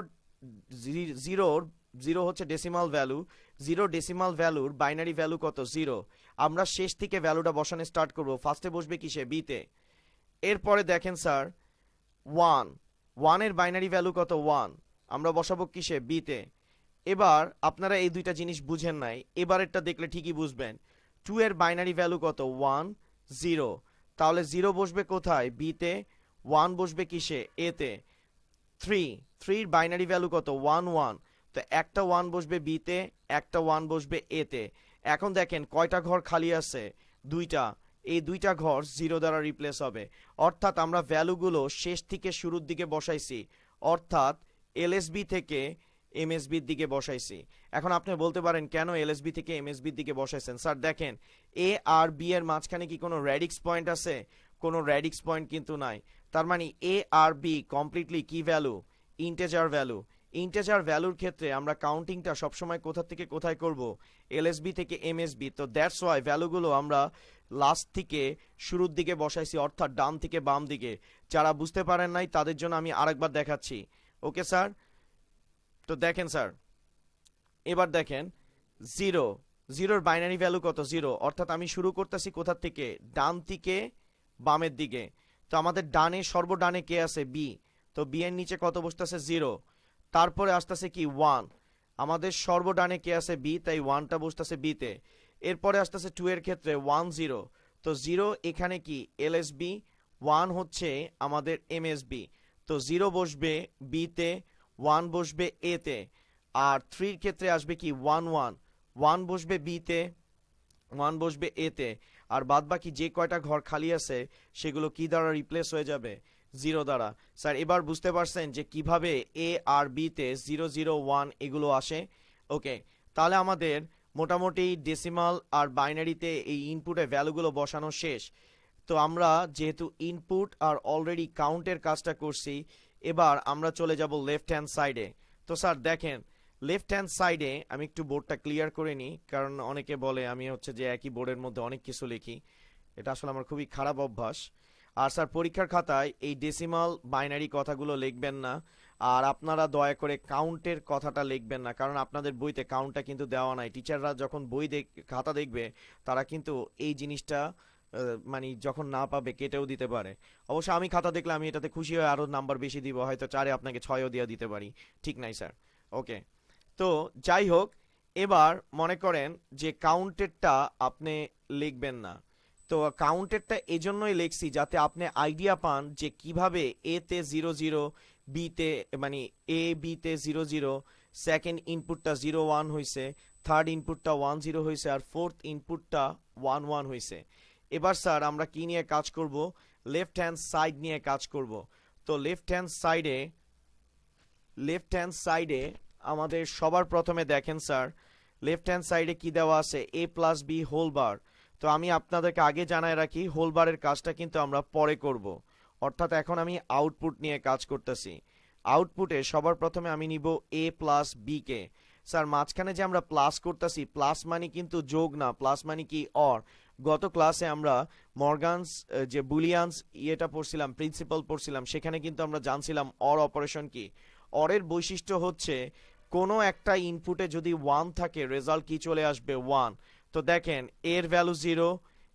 S1: 0 হচ্ছে ডেসিমাল ভ্যালু, 0 ডেসিমাল ভ্যালুর বাইনারি ভ্যালু কত? 0। আমরা শেষ থেকে ভ্যালুটা বসানো স্টার্ট করব, ফার্স্টে বসবে কিসে? বিতে। এরপরে দেখেন স্যার 1, 1 এর বাইনারি ভ্যালু কত? 1, আমরা বসাবো কিসে? বিতে। এবার আপনারা এই দুইটা জিনিস বুঝেন নাই, এবারেরটা দেখলে ঠিকই বুঝবেন। 2 এর বাইনারি ভ্যালু কত? 1 0, তাহলে 0 বসবে কোথায়? বিতে, 1 বসবে কিসে? এতে। 3 এর বাইনারি ভ্যালু কত? 1 1, তো একটা 1 বসবে বিতে, একটা 1 বসবে এতে। এখন দেখেন কয়টা ঘর খালি আছে? দুইটা, এই দুইটা ঘর 0 দ্বারা রিপ্লেস হবে, অর্থাৎ আমরা ভ্যালুগুলো শেষ থেকে শুরুর দিকে বসাইছি, অর্থাৎ এলএসবি থেকে এমএসবির দিকে বসাইছি। এখন আপনি বলতে পারেন কেন এলএসবি থেকে এমএসবির দিকে বসাইছেন? স্যার দেখেন, এ আর বি এর মাঝখানে কি কোনো র্যাডিক্স পয়েন্ট আছে? কোনো র্যাডিক্স পয়েন্ট কিন্তু নাই। তার মানে এ আর বি কমপ্লিটলি কি ভ্যালু? Integer value. ইন্টেজার ভ্যালুর ক্ষেত্রে আমরা কাউন্টিংটা সবসময় কোথা থেকে কোথায় করব? এলএসবি থেকে এমএসবি। তো দ্যাটস ওয়াই ভ্যালুগুলো আমরা লাস্ট থেকে শুরুর দিকে বসাইছি, অর্থাৎ ডান থেকে বাম দিকে। যারা বুঝতে পারেন নাই তাদের জন্য আমি আরেকবার দেখাচ্ছি। ওকে স্যার, তো দেখেন স্যার, এবার দেখেন 0, 0 বাইনারি ভ্যালু কত? 0, অর্থাৎ আমি শুরু করতেছি কোথা থেকে? ডান থেকে বামের দিকে। তো আমাদের ডানে, সর্বডানে কে আছে? বি, তো বি এর নিচে কত বসতেছে? 0। তারপরে আসতেছে কি? 1, আমাদের সর্বডানে কে আছে? বি, তাই 1টা বসতেছে বিতে। এরপরে আসতেছে 2 এর ক্ষেত্রে 1 0, তো 0 এখানে কি? এলএসবি, 1 হচ্ছে আমাদের এমএসবি, তো 0 বসবে বিতে, 1 বসবে এতে। আর 3 এর ক্ষেত্রে আসবে কি? 1 1, 1 বসবে বিতে, 1 বসবে এতে। আর বাদ বাকি যে কয়টা ঘর খালি আছে সেগুলো কি দ্বারা রিপ্লেস হয়ে যাবে? 0 দ্বারা। স্যার এবার বুঝতে পারছেন যে কিভাবে এ আর বিতে 0 0 1 এগুলো আসে? ওকে, তাহলে আমাদের মোটামুটি ডেসিমাল আর বাইনারিতে এই ইনপুটের ভ্যালুগুলো বসানো শেষ। তো আমরা যেহেতু ইনপুট আর অলরেডি কাউন্টের কাজটা করছি, এবার আমরা চলে যাব লেফট হ্যান্ড সাইডে। তো স্যার দেখেন, লেফট হ্যান্ড সাইডে আমি একটু বোর্ডটা ক্লিয়ার করে নিই, কারণ অনেকে বলে আমি হচ্ছে যে একই বোর্ডের মধ্যে অনেক কিছু লিখি, এটা আসলে আমার খুবই খারাপ অভ্যাস। আর স্যার পরীক্ষার খাতায় এই ডেসিমাল বাইনারি কথাগুলো লিখবেন না, আর আপনারা দয়া করে কাউন্টের কথাটা লিখবেন না, কারণ আপনাদের বইতে কাউন্টটা কিন্তু দেওয়া নাই। টিচাররা যখন বই খাতা দেখবে তারা কিন্তু এই জিনিসটা মানে যখন না পাবে কেটেও দিতে পারে। অবশ্য আমি খাতা দেখলে আমি এটাতে খুশি হয়ে আরো নাম্বার বেশি দিব, হয়তো 4-এ আপনাকে 6ও দিয়ে দিতে পারি। ঠিক নাই স্যার? ওকে, তো যাই হোক, এবার মনে করেন যে কাউন্টেডটা আপনি লিখবেন না। তো কাউন্টেডটা এজন্যই লিখছি যাতে আপনি আইডিয়া পান যে কিভাবে এ তে 0 0, বি তে মানে এ বি তে 0 0, সেকেন্ড ইনপুটটা 0 1 হয়েছে, থার্ড ইনপুটটা 1 0 হয়েছে, আর ফোর্থ ইনপুটটা 1 1 হয়েছে। এবার স্যার আমরা কি নিয়ে কাজ করব? লেফট হ্যান্ড সাইড নিয়ে কাজ করব। তো লেফট হ্যান্ড সাইডে আমাদের সবার প্রথমে দেখেন স্যার, লেফট হ্যান্ড সাইডে কি দেওয়া আছে? a plus B whole bar. তো আমি আপনাদেরকে আগে জানায় রাখি, হোল বারের কাজটা কিন্তু আমরা পরে করব, অর্থাৎ এখন আমি আউটপুট নিয়ে কাজ করতেছি। আউটপুটে সবার প্রথমে আমি নিব a প্লাস বি কে। স্যার মাঝখানে যে আমরা প্লাস করতেছি, প্লাস মানে কিন্তু যোগ না, প্লাস মানে কি? অর। গত ক্লাসে আমরা মর্গানস যে বুলিয়ানস ইয়েটা পড়ছিলাম, প্রিন্সিপাল পড়ছিলাম, সেখানে কিন্তু আমরা জানছিলাম অর অপারেশন কি। অরের বৈশিষ্ট্য হচ্ছে কোনো একটা ইনপুটে যদি 1 থাকে রেজাল্ট কি চলে আসবে? 1। তো দেখেন এর ভ্যালু 0,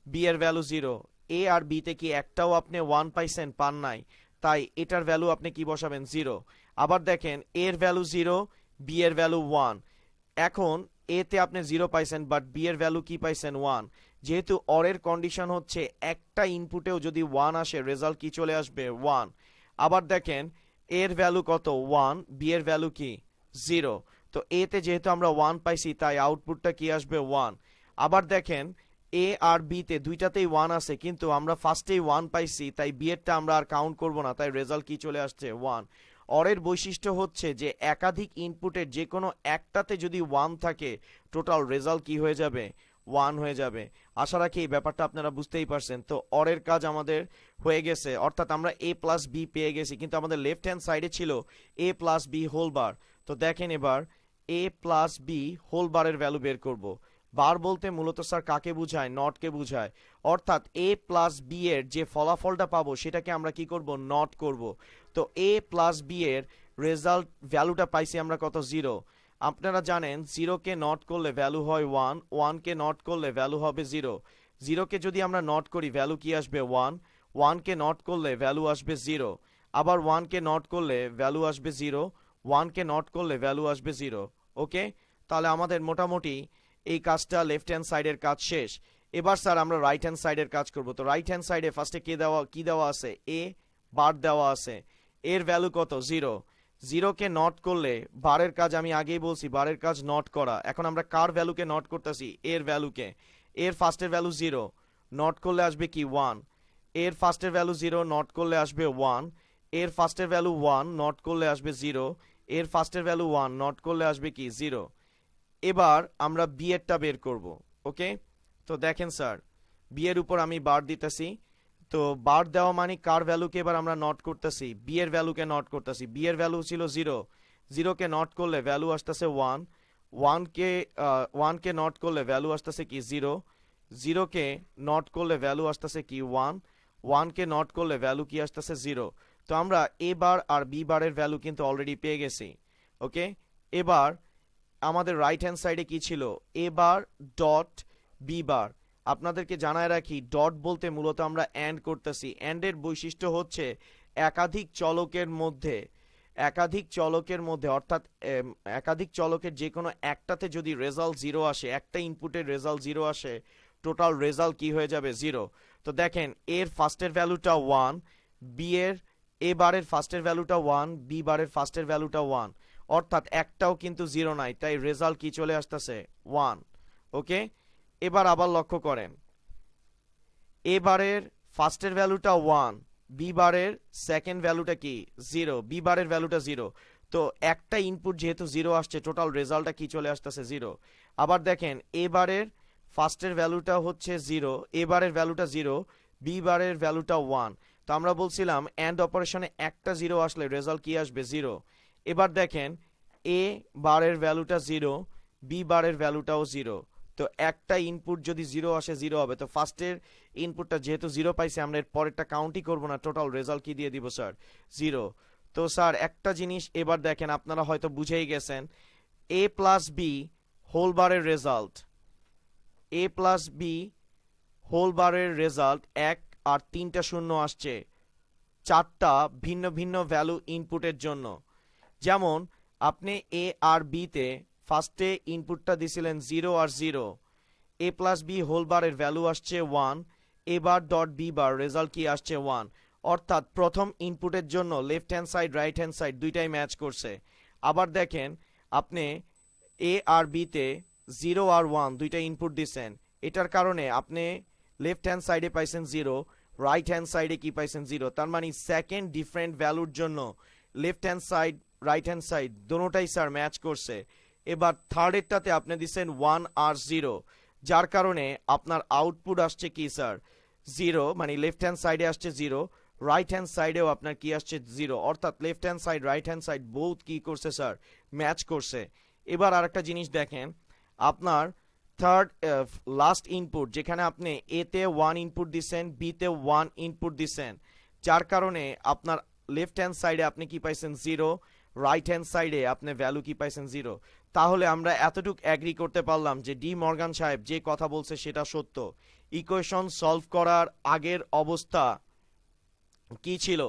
S1: বি এর ভ্যালু 0, এ আর বি তে কি একটাও আপনি 1 পাইছেন? পান নাই, তাই এটার ভ্যালু আপনি কি বসাবেন? 0। আবার দেখেন এর ভ্যালু 0, বি এর ভ্যালু 1। এখন এ তে আপনি 0 পাইছেন, বাট বি এর ভ্যালু কি পাইছেন? 1। যেহেতু অরের কন্ডিশন হচ্ছে একটা ইনপুটেও যদি 1 আসে রেজাল্ট কি চলে আসবে? 1। আবার দেখেন এর ভ্যালু কত 1, বি এর ভ্যালু কি 0। তো এ তে যেহেতু আমরা 1 পাইছি তাই আউটপুটটা কি আসবে 1। আবার দেখেন এ আর বি তে দুইটাতেই 1 আছে, কিন্তু আমরা ফার্স্টেই 1 পাইছি তাই বি এরটা আমরা আর কাউন্ট করব না, তাই রেজাল্ট কি চলে আসছে 1। অরের বৈশিষ্ট্য হচ্ছে যে একাধিক ইনপুটের যে কোনো একটাতে যদি 1 থাকে টোটাল রেজাল্ট কি হয়ে যাবে 1 হয়ে যাবে। আশা রাখি এই ব্যাপারটা আপনারা বুঝতেই পারছেন। তো অরের কাজ আমাদের হয়ে গেছে, অর্থাৎ আমরা এ প্লাস বি পেয়ে গেছি, কিন্তু আমাদের লেফট হ্যান্ড সাইডে ছিল এ প্লাস বি হোল বার। তো দেখেন এবার এ প্লাস বি হোল বারের ভ্যালু বের করব। বার বলতে মূলত স্যার কাকে বোঝায়, নটকে বোঝায়। অর্থাৎ এ প্লাস বি এর যে ফলাফলটা পাবো সেটাকে আমরা কি করব, নট করব। তো এ প্লাস বি এর রেজাল্ট ভ্যালুটা পাইছি আমরা কত 0। আপনারা জানেন 0 কে নট করলে ভ্যালু হয় 1, 1 কে নট করলে ভ্যালু হবে 0। 0 কে যদি আমরা নট করি ভ্যালু কি আসবে 1, 1 কে নট করলে ভ্যালু আসবে 0। আবার 1 কে নট করলে ভ্যালু আসবে 0, 1 কে নট করলে ভ্যালু আসবে 0। ওকে, তাহলে আমাদের মোটামুটি এই কাজটা লেফট হ্যান্ড সাইডের কাজ শেষ। এবার স্যার আমরা রাইট হ্যান্ড সাইডের কাজ করব। তো রাইট হ্যান্ড সাইডে ফার্স্টে কি দেওয়া আছে, এ বার দেওয়া আছে, এর ভ্যালু কত 0। 0 কে নট করলে বারের কাজ আমি আগেই বলছি, বারের কাজ নট করা। এখন আমরা কার ভ্যালুকে নট করতেছি, এর ভ্যালুকে। এর ফার্স্টের ভ্যালু 0, নট করলে আসবে কি 1। এর ফার্স্টের ভ্যালু 0, নট করলে আসবে 1। এর ফার্স্টের ভ্যালু 1, নট করলে আসবে 0। এর ফার্স্টের ভ্যালু 1, নট করলে আসবে কি 0। এবার আমরা বি এরটা বের করব। ওকে, তো দেখেন স্যার বি এর উপর আমি বার দিতেছি। তো বার দেওয়া মানে কার ভ্যালুকে এবার আমরা নট করতেছি, বি এর ভ্যালুকে নট করতেছি। বি এর ভ্যালু ছিল 0, 0 কে নট করলে ভ্যালু আসতেছে 1, 1 কে নট করলে ভ্যালু আসতেছে কি 0, 0 কে নট করলে ভ্যালু আসতেছে কি 1, 1 কে নট করলে ভ্যালু কি আসতেছে 0। তো আমরা এ বার আর বি বারের ভ্যালু কিন্তু অলরেডি পেয়ে গেছি। ওকে, এবার আমাদের রাইট হ্যান্ড সাইডে কি ছিল, এ বার ডট বি বার। আপনাদেরকে জানায় রাখি ডট বলতে মূলত আমরা অ্যান্ড করতেছি। অ্যান্ডের বৈশিষ্ট্য হচ্ছে একাধিক চলকের মধ্যে, অর্থাৎ একাধিক চলকের যে কোনো একটাতে যদি রেজাল্ট 0 আসে, একটা ইনপুটের রেজাল্ট 0 আসে, টোটাল রেজাল্ট কি হয়ে যাবে 0। তো দেখেন এর ফার্স্টের ভ্যালুটা 1, বি এর এ বারের ফার্স্টের ভ্যালুটা 1, বি বারের ফার্স্টের ভ্যালুটা 1, অর্থাৎ একটাও কিন্তু 0 নাই, তাই রেজাল্ট কি চলে আসতেছে 1। ওকে, এবার আবার লক্ষ্য করেন এ বারের ফার্স্টের ভ্যালুটা 1, বি বারের সেকেন্ড ভ্যালুটা কি 0, বি বারের ভ্যালুটা 0। তো একটা ইনপুট যেহেতু 0 আসছে টোটাল রেজাল্টটা কি চলে আসতেছে 0। আবার দেখেন এ বারের ফার্স্টের ভ্যালুটা হচ্ছে 0, এ বারের ভ্যালুটা 0, বি বারের ভ্যালুটা 1। তো আমরা বলছিলাম অ্যান্ড অপারেশনে একটা 0 আসলে রেজাল্ট কি আসবে 0। এবার দেখেন এ বারের ভ্যালুটা 0, বি বারের ভ্যালুটাও 0। তো একটা ইনপুট যদি 0 আসে 0 হবে। তো ফার্স্টের ইনপুটটা যেহেতু 0 পাইছে আমরা এর পরেরটা কাউন্টই করব না, টোটাল রেজাল্ট কি দিয়ে দিব স্যার 0। তো স্যার একটা জিনিস এবার দেখেন, আপনারা হয়তো বুঝেই গেছেন এ প্লাস বি হোল বারের রেজাল্ট, এ প্লাস বি হোল বারের রেজাল্ট 1 আর 3টা শূন্য আসছে 4টা ভিন্ন ভিন্ন ভ্যালু ইনপুটের জন্য। যেমন আপনি এ আর বি তে ফার্স্টে ইনপুটটা দিছিলেন 0 আর 0, এ প্লাস বি হোল বারের ভ্যালু আসছে 1, A bar dot B bar result কি আসছে 1। অর্থাৎ প্রথম ইনপুটের জন্য left hand side right hand side দুইটাই ম্যাচ করছে। আবার দেখেন আপনি এ আর বি তে 0 আর 1 দুইটা ইনপুট দিছেন, এটার কারণে আপনি লেফট হ্যান্ড সাইডে পাইছেন 0, রাইট হ্যান্ড সাইডে কি পাইছেন 0। তার মানে সেকেন্ড ডিফারেন্ট ভ্যালুর জন্য left hand side right hand side দোনোটাই স্যার ম্যাচ করছে। এবার থার্ডেরটাতে আপনি দিচ্ছেন 1 আর 0, যার কারণে আপনার আউটপুট আসছে কি স্যার 0, মানে লেফট হ্যান্ড সাইডে আসছে 0, রাইট হ্যান্ড সাইডেও আপনার কি আসছে 0। অর্থাৎ left hand side right hand side both কি করছে স্যার ম্যাচ করছে। এবার আরেকটা জিনিস দেখেন, আপনার থার্ড লাস্ট ইনপুট যেখানে আপনি এ তে 1 ইনপুট দিচ্ছেন, বি তে 1 ইনপুট দিচ্ছেন, যার কারণে আপনার লেফট হ্যান্ড সাইডে আপনি কি পাইছেন 0, রাইট হ্যান্ড সাইডে আপনি ভ্যালু কি পাইছেন 0। তাহলে আমরা এতটুক এগ্রি করতে পারলাম যে ডি মর্গান সাহেব যে কথা বলছে সেটা সত্য। ইকুয়েশন সলভ করার আগের অবস্থা কি ছিল,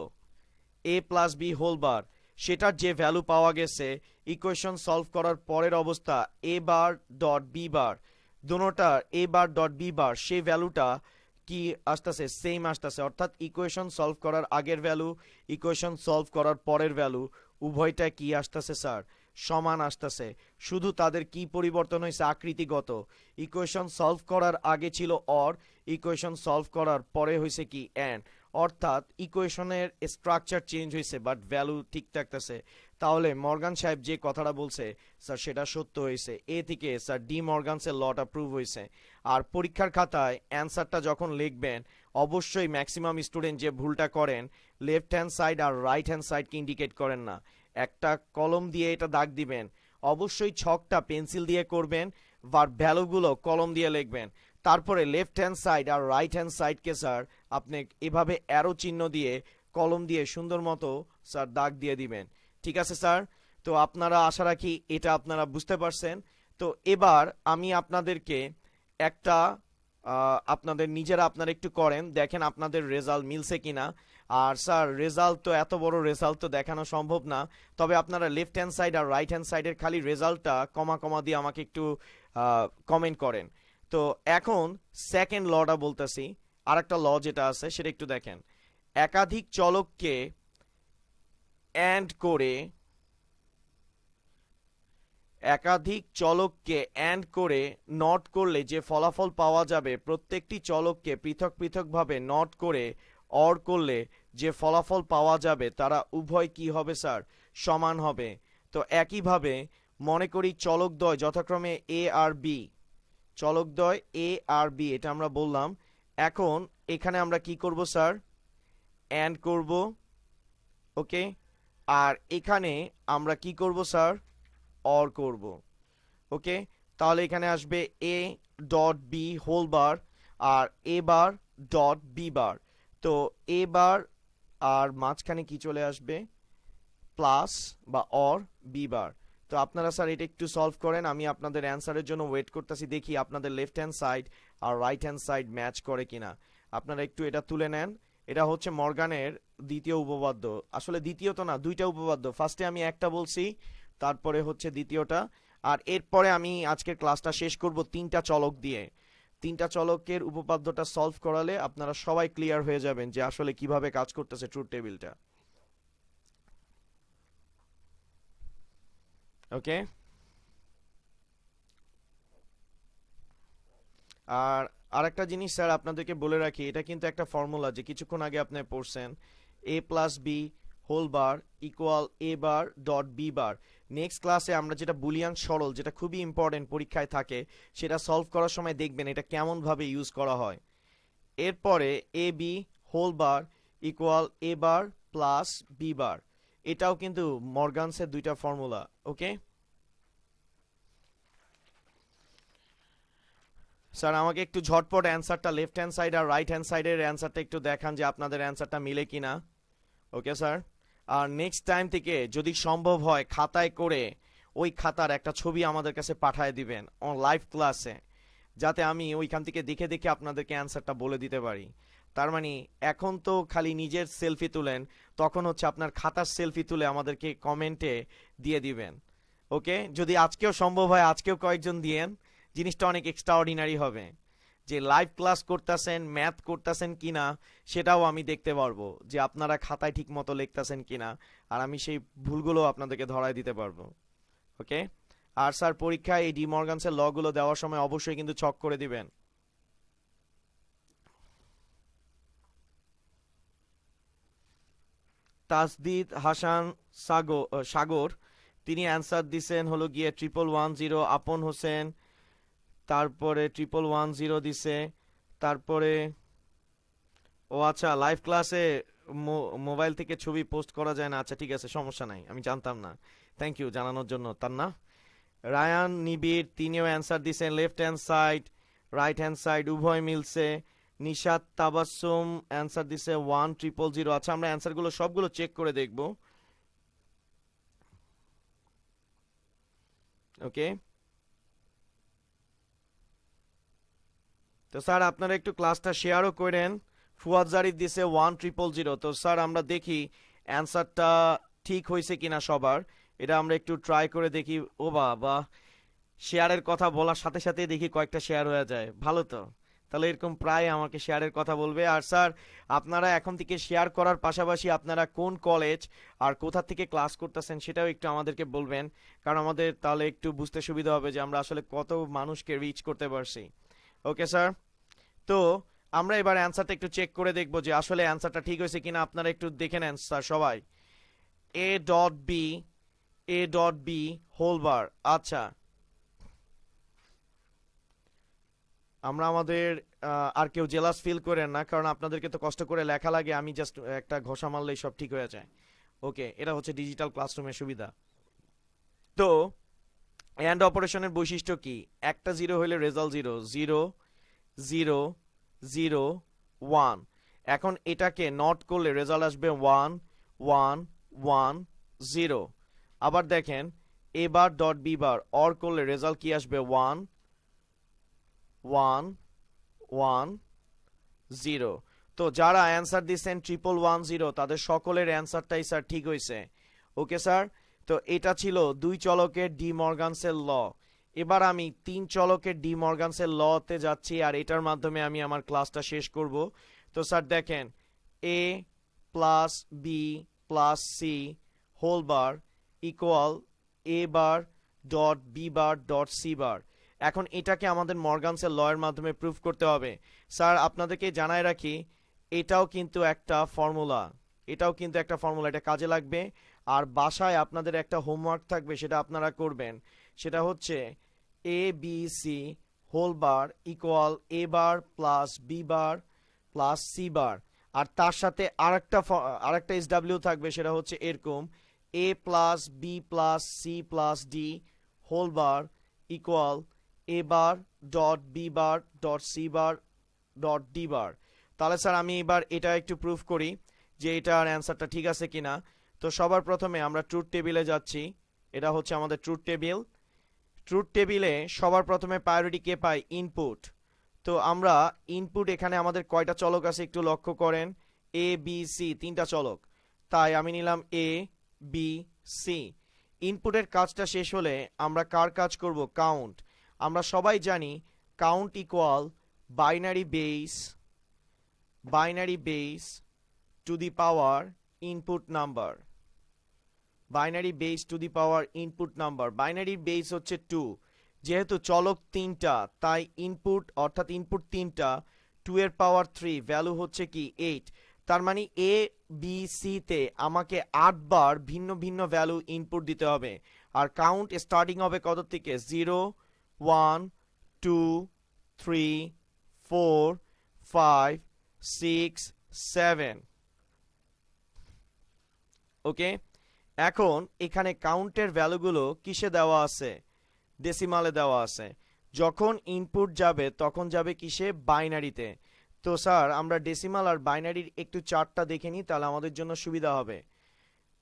S1: এ প্লাস বি হোল বার, সেটার যে ভ্যালু পাওয়া গেছে ইকুয়েশন সলভ করার পরের অবস্থা A bar dot B bar, দোনোটার A bar dot B বার সেই ভ্যালুটা কি আসতেছে, সেম আসতেছে, অর্থাৎ ইকুয়েশন সলভ করার আগের ভ্যালু, ইকুয়েশন সলভ করার পরের ভ্যালু উভয়টা কি আসতেছে স্যার, সমান আসতেছে। শুধু তাদের কি পরিবর্তন হয়েছে, আকৃতিগত। ইকুয়েশন সলভ করার আগে ছিল অর, ইকুয়েশন সলভ করার পরে হয়েছে কি অ্যান্ড, অর্থাৎ ইকুয়েশনের স্ট্রাকচার চেঞ্জ হয়েছে বাট ভ্যালু ঠিক থাকতেছে। তাহলে মর্গান সাহেব যে কথাটা বলছে স্যার সেটা সত্য হয়েছে। এ থেকে স্যার ডি মর্গানসের লটা প্রুভ হয়েছে। আর পরীক্ষার খাতায় অ্যান্সারটা যখন লিখবেন অবশ্যই ম্যাক্সিমাম স্টুডেন্ট যে ভুলটা করেন, লেফট হ্যান্ড সাইড আর রাইট হ্যান্ড সাইডকে ইন্ডিকেট করেন না, একটা কলম দিয়ে এটা দাগ দিবেন। অবশ্যই ছকটা পেন্সিল দিয়ে করবেন বা ভ্যালুগুলো কলম দিয়ে লিখবেন। তারপরে লেফট হ্যান্ড সাইড আর রাইট হ্যান্ড সাইডকে স্যার আপনি এভাবে অ্যারো চিহ্ন দিয়ে কলম দিয়ে সুন্দর মতো স্যার দাগ দিয়ে দিবেন। ঠিক আছে স্যার? তো আপনারা আশা রাখি এটা আপনারা বুঝতে পারছেন। তো এবার আমি আপনাদেরকে একটা আপনাদের নিজেরা আপনারা একটু করেন, দেখেন আপনাদের রেজাল্ট মিলছে কিনা। আর স্যার রেজাল্ট তো এত বড় রেজাল্ট তো দেখানো সম্ভব না, তবে আপনারা লেফট হ্যান্ড সাইড আর রাইট হ্যান্ড সাইডের খালি রেজাল্টটা কমা কমা দিয়ে আমাকে একটু কমেন্ট করেন। তো এখন সেকেন্ড লটা বলতেছি, আর একটা ল যেটা আছে সেটা একটু দেখেন। একাধিক চলককে অ্যান্ড করে, একাধিক চলককে অ্যান্ড করে নট করলে যে ফলাফল পাওয়া যাবে, প্রত্যেকটি চলককে পৃথক পৃথকভাবে নট করে অর করলে যে ফলাফল পাওয়া যাবে তারা উভয় কি হবে স্যার, সমান হবে। তো একইভাবে মনে করি চলকদ্বয় যথাক্রমে এ আর বি, চলকদ্বয় এ আর বি এটা আমরা বললাম। এখন এখানে আমরা কি করব স্যার, অ্যান্ড করব, ওকে। আর এখানে আমরা কি করব স্যার, অর করব, ওকে। তাহলে এখানে আসবে A dot B whole bar আর A bar dot B bar. তো এ বার আর মাঝখানে কি চলে আসবে, প্লাস বা অর বি বার। তো আপনারা স্যার এটা একটু সলভ করেন, আমি আপনাদের অ্যান্সারের জন্য ওয়েট করতেছি, দেখি আপনাদের লেফট হ্যান্ড সাইড আর রাইট হ্যান্ড সাইড ম্যাচ করে কিনা। আপনারা একটু এটা তুলে নেন। এটা হচ্ছে মর্গানের দ্বিতীয় উপপাদ্য, আসলে দ্বিতীয় তো না, দুইটা উপপাদ্য। ফার্স্টে আমি একটা বলছি, তারপরে হচ্ছে দ্বিতীয়টা। আর এরপরে আমি আজকের ক্লাসটা শেষ করব তিনটা চলক দিয়ে। তিনটা চলকের উপপাদ্যটা সলভ করালে আপনারা সবাই ক্লিয়ার হয়ে যাবেন যে আসলে কিভাবে কাজ করতেছে ট্রুথ টেবিলটা, ওকে। আর আরেকটা জিনিস স্যার আপনাদেরকে বলে রাখি, এটা কিন্তু একটা ফর্মুলা যে কিছুক্ষণ আগে আপনি পড়ছেন, A plus B whole bar equal A bar dot B bar. Next ক্লাসে আমরা যেটা বুলিয়ান সরল, যেটা খুবই ইম্পর্টেন্ট পরীক্ষায় থাকে, সেটা সলভ করার সময় দেখবেন এটা কেমনভাবে ইউজ করা হয়। এরপরে A B whole bar equal A bar plus B বার, এটাও কিন্তু মর্গানসের দুইটা ফর্মুলা, ওকে। স্যার আমাকে একটু ঝটপট অ্যান্সারটা লেফট হ্যান্ড সাইড আর রাইট হ্যান্ড সাইডের অ্যান্সারটা একটু দেখান যে আপনাদের অ্যান্সারটা মিলে কিনা, ওকে স্যার। আর নেক্সট টাইম থেকে যদি সম্ভব হয় খাতায় করে ওই খাতার একটা ছবি আমাদের কাছে পাঠিয়ে দিবেন অন লাইভ ক্লাসে, যাতে আমি ওইখান থেকে দেখে দেখে আপনাদেরকে অ্যান্সারটা বলে দিতে পারি। তার মানে এখন তো খালি নিজের সেলফি তুলেন, তখন হচ্ছে আপনার খাতার সেলফি তুলে আমাদেরকে কমেন্টে দিয়ে দিবেন, ওকে। যদি আজকেও সম্ভব হয় আজকেও কয়েকজন দিয়েন, জিনিসটা অনেক এক্সট্রাঅর্ডিনারি হবে। যে লাইভ ক্লাস করতেছেন, ম্যাথ করতেছেন কিনা সেটাও আমি দেখতে পারবো, যে আপনারা খাতায় ঠিক মতো লিখতেছেন কিনা, আর আমি সেই ভুলগুলো আপনাদেরকে ধরায় দিতে পারবো, ওকে। আর স্যার পরীক্ষায় এই ডি মর্গানসের লগুলো দেওয়ার সময় অবশ্যই কিন্তু ছক করে দিবেন। তাসদিদ হাসান সাগর তিনি অ্যান্সার দিছেন হলো গিয়ে 1110। আপন হোসেন তারপরে 1110 দিছে। তারপরে ও আচ্ছা, লাইভ ক্লাসে মোবাইল থেকে ছবি পোস্ট করা যায় না, আচ্ছা ঠিক আছে সমস্যা নাই, আমি জানতাম না, থ্যাংক ইউ জানানোর জন্য। তার না রায়ান নিবিড় তিনিও অ্যান্সার দিছেন left hand side right hand side উভয় মিলছে। নিশাত তাবাসসুম অ্যান্সার দিছে 1000। আচ্ছা আমরা অ্যান্সারগুলো সবগুলো চেক করে দেখব, ওকে। তো স্যার আপনারা একটু ক্লাসটা শেয়ারও করেন। ফুয়াদ জারিদ দিছে 1000। তো স্যার আমরা দেখি অ্যান্সারটা ঠিক হয়েছে কিনা সবার, এটা আমরা একটু ট্রাই করে দেখি। ও বাবা, শেয়ারের কথা বলার সাথে সাথে দেখি কয়েকটা শেয়ার হয়ে যায়, ভালো তো। তাহলে এরকম প্রায় আমাকে শেয়ারের কথা বলবে। আর স্যার আপনারা এখন থেকে শেয়ার করার পাশাপাশি আপনারা কোন কলেজ আর কোথা থেকে ক্লাস করতেছেন সেটাও একটু আমাদেরকে বলবেন, কারণ আমাদের তাহলে একটু বুঝতে সুবিধা হবে যে আমরা আসলে কত মানুষকে রিচ করতে পারছি। ওকে স্যার, তো আমরা এবার অ্যান্সারটা একটু চেক করে দেখব যে আসলে অ্যান্সারটা ঠিক হয়েছে কিনা। আপনারা একটু দেখে নেন স্যার সবাই। a.b হোল বার। আচ্ছা, আমরা আমাদের আর কেউ জেলাস ফিল করেন না, কারণ আপনাদেরকে তো কষ্ট করে লেখা লাগে, আমি জাস্ট একটা ঘষা মারলেই সব ঠিক হয়ে যায়। ওকে, এটা হচ্ছে ডিজিটাল ক্লাসরুমের সুবিধা। তো অ্যান্ড অপারেশনের বৈশিষ্ট্য কি? একটা জিরো হলে result zero, zero zero zero one. এখন এটাকে নট করলে রেজাল্ট আসবে ওয়ান ওয়ান ওয়ান জিরো। আবার দেখেন A bar dot B bar or করলে রেজাল্ট কি আসবে? One one one zero. তো যারা অ্যান্সার দিচ্ছেন 1110 তাদের সকলের অ্যান্সারটাই স্যার ঠিক হয়েছে। ওকে স্যার, তো এটা ছিল দুই চলকের ডি মর্গানসের ল। এবার আমি তিন চলকের ডি মর্গানসের লতে যাচ্ছি, আর এটার মাধ্যমে আমি আমার ক্লাসটা শেষ করব। তো স্যার দেখেন, A plus B plus C whole bar equal A bar dot B bar dot C bar. এখন এটাকে আমাদের মর্গানসের ল এর মাধ্যমে প্রুফ করতে হবে। স্যার আপনাদেরকে জানায় রাখি, এটাও কিন্তু একটা ফর্মুলা, এটা কাজে লাগবে। আর বাসায় আপনাদের একটা হোমওয়ার্ক থাকবে, সেটা আপনারা করবেন। সেটা হচ্ছে A B C whole bar equal A bar plus B bar plus C bar. আর তার সাথে আরেকটা এস ডাব্লিউ থাকবে, সেটা হচ্ছে এরকম A plus B plus C plus D whole bar equal A bar dot B bar dot C bar dot D bar. তাহলে স্যার আমি এবার এটা একটু প্রুফ করি যে এটার অ্যান্সারটা ঠিক আছে কিনা। তো সবার প্রথমে আমরা ট্রুথ টেবিলে যাচ্ছি। এটা হচ্ছে আমাদের ট্রুথ টেবিল। ট্রুথ টেবিলে সবার প্রথমে প্রায়োরিটি কে পাই? ইনপুট। তো আমরা ইনপুট, এখানে আমাদের কয়টা চলক আছে একটু লক্ষ্য করেন। এ বি সি, তিনটা চলক, তাই আমি নিলাম এ বি সি। ইনপুটের কাজটা শেষ হলে আমরা কার কাজ করব? কাউন্ট। আমরা সবাই জানি count equal binary base to the power input number. Binary base to the power input number, binary base হচ্ছে 2। যেহেতু চলক তিনটা তাই ইনপুট অর্থাৎ ইনপুট তিনটা, 2 এর পাওয়ার 3 ভ্যালু হচ্ছে কি 8। তার মানে এ বি সি তে আমাকে 8 বার ভিন্ন ভিন্ন ভ্যালু ইনপুট দিতে হবে। আর কাউন্ট স্টার্টিং হবে কত থেকে? 0 1 2 3 4 5 6 7। ওকে, এখন এখানে কাউন্টের ভ্যালুগুলো কিসে দেওয়া আছে? ডেসিমালে দেওয়া আছে। যখন ইনপুট যাবে তখন যাবে কিসে? বাইনারিতে। তো স্যার আমরা ডেসিমাল আর বাইনারির একটু চার্টটা দেখে নিই, তাহলে আমাদের জন্য সুবিধা হবে।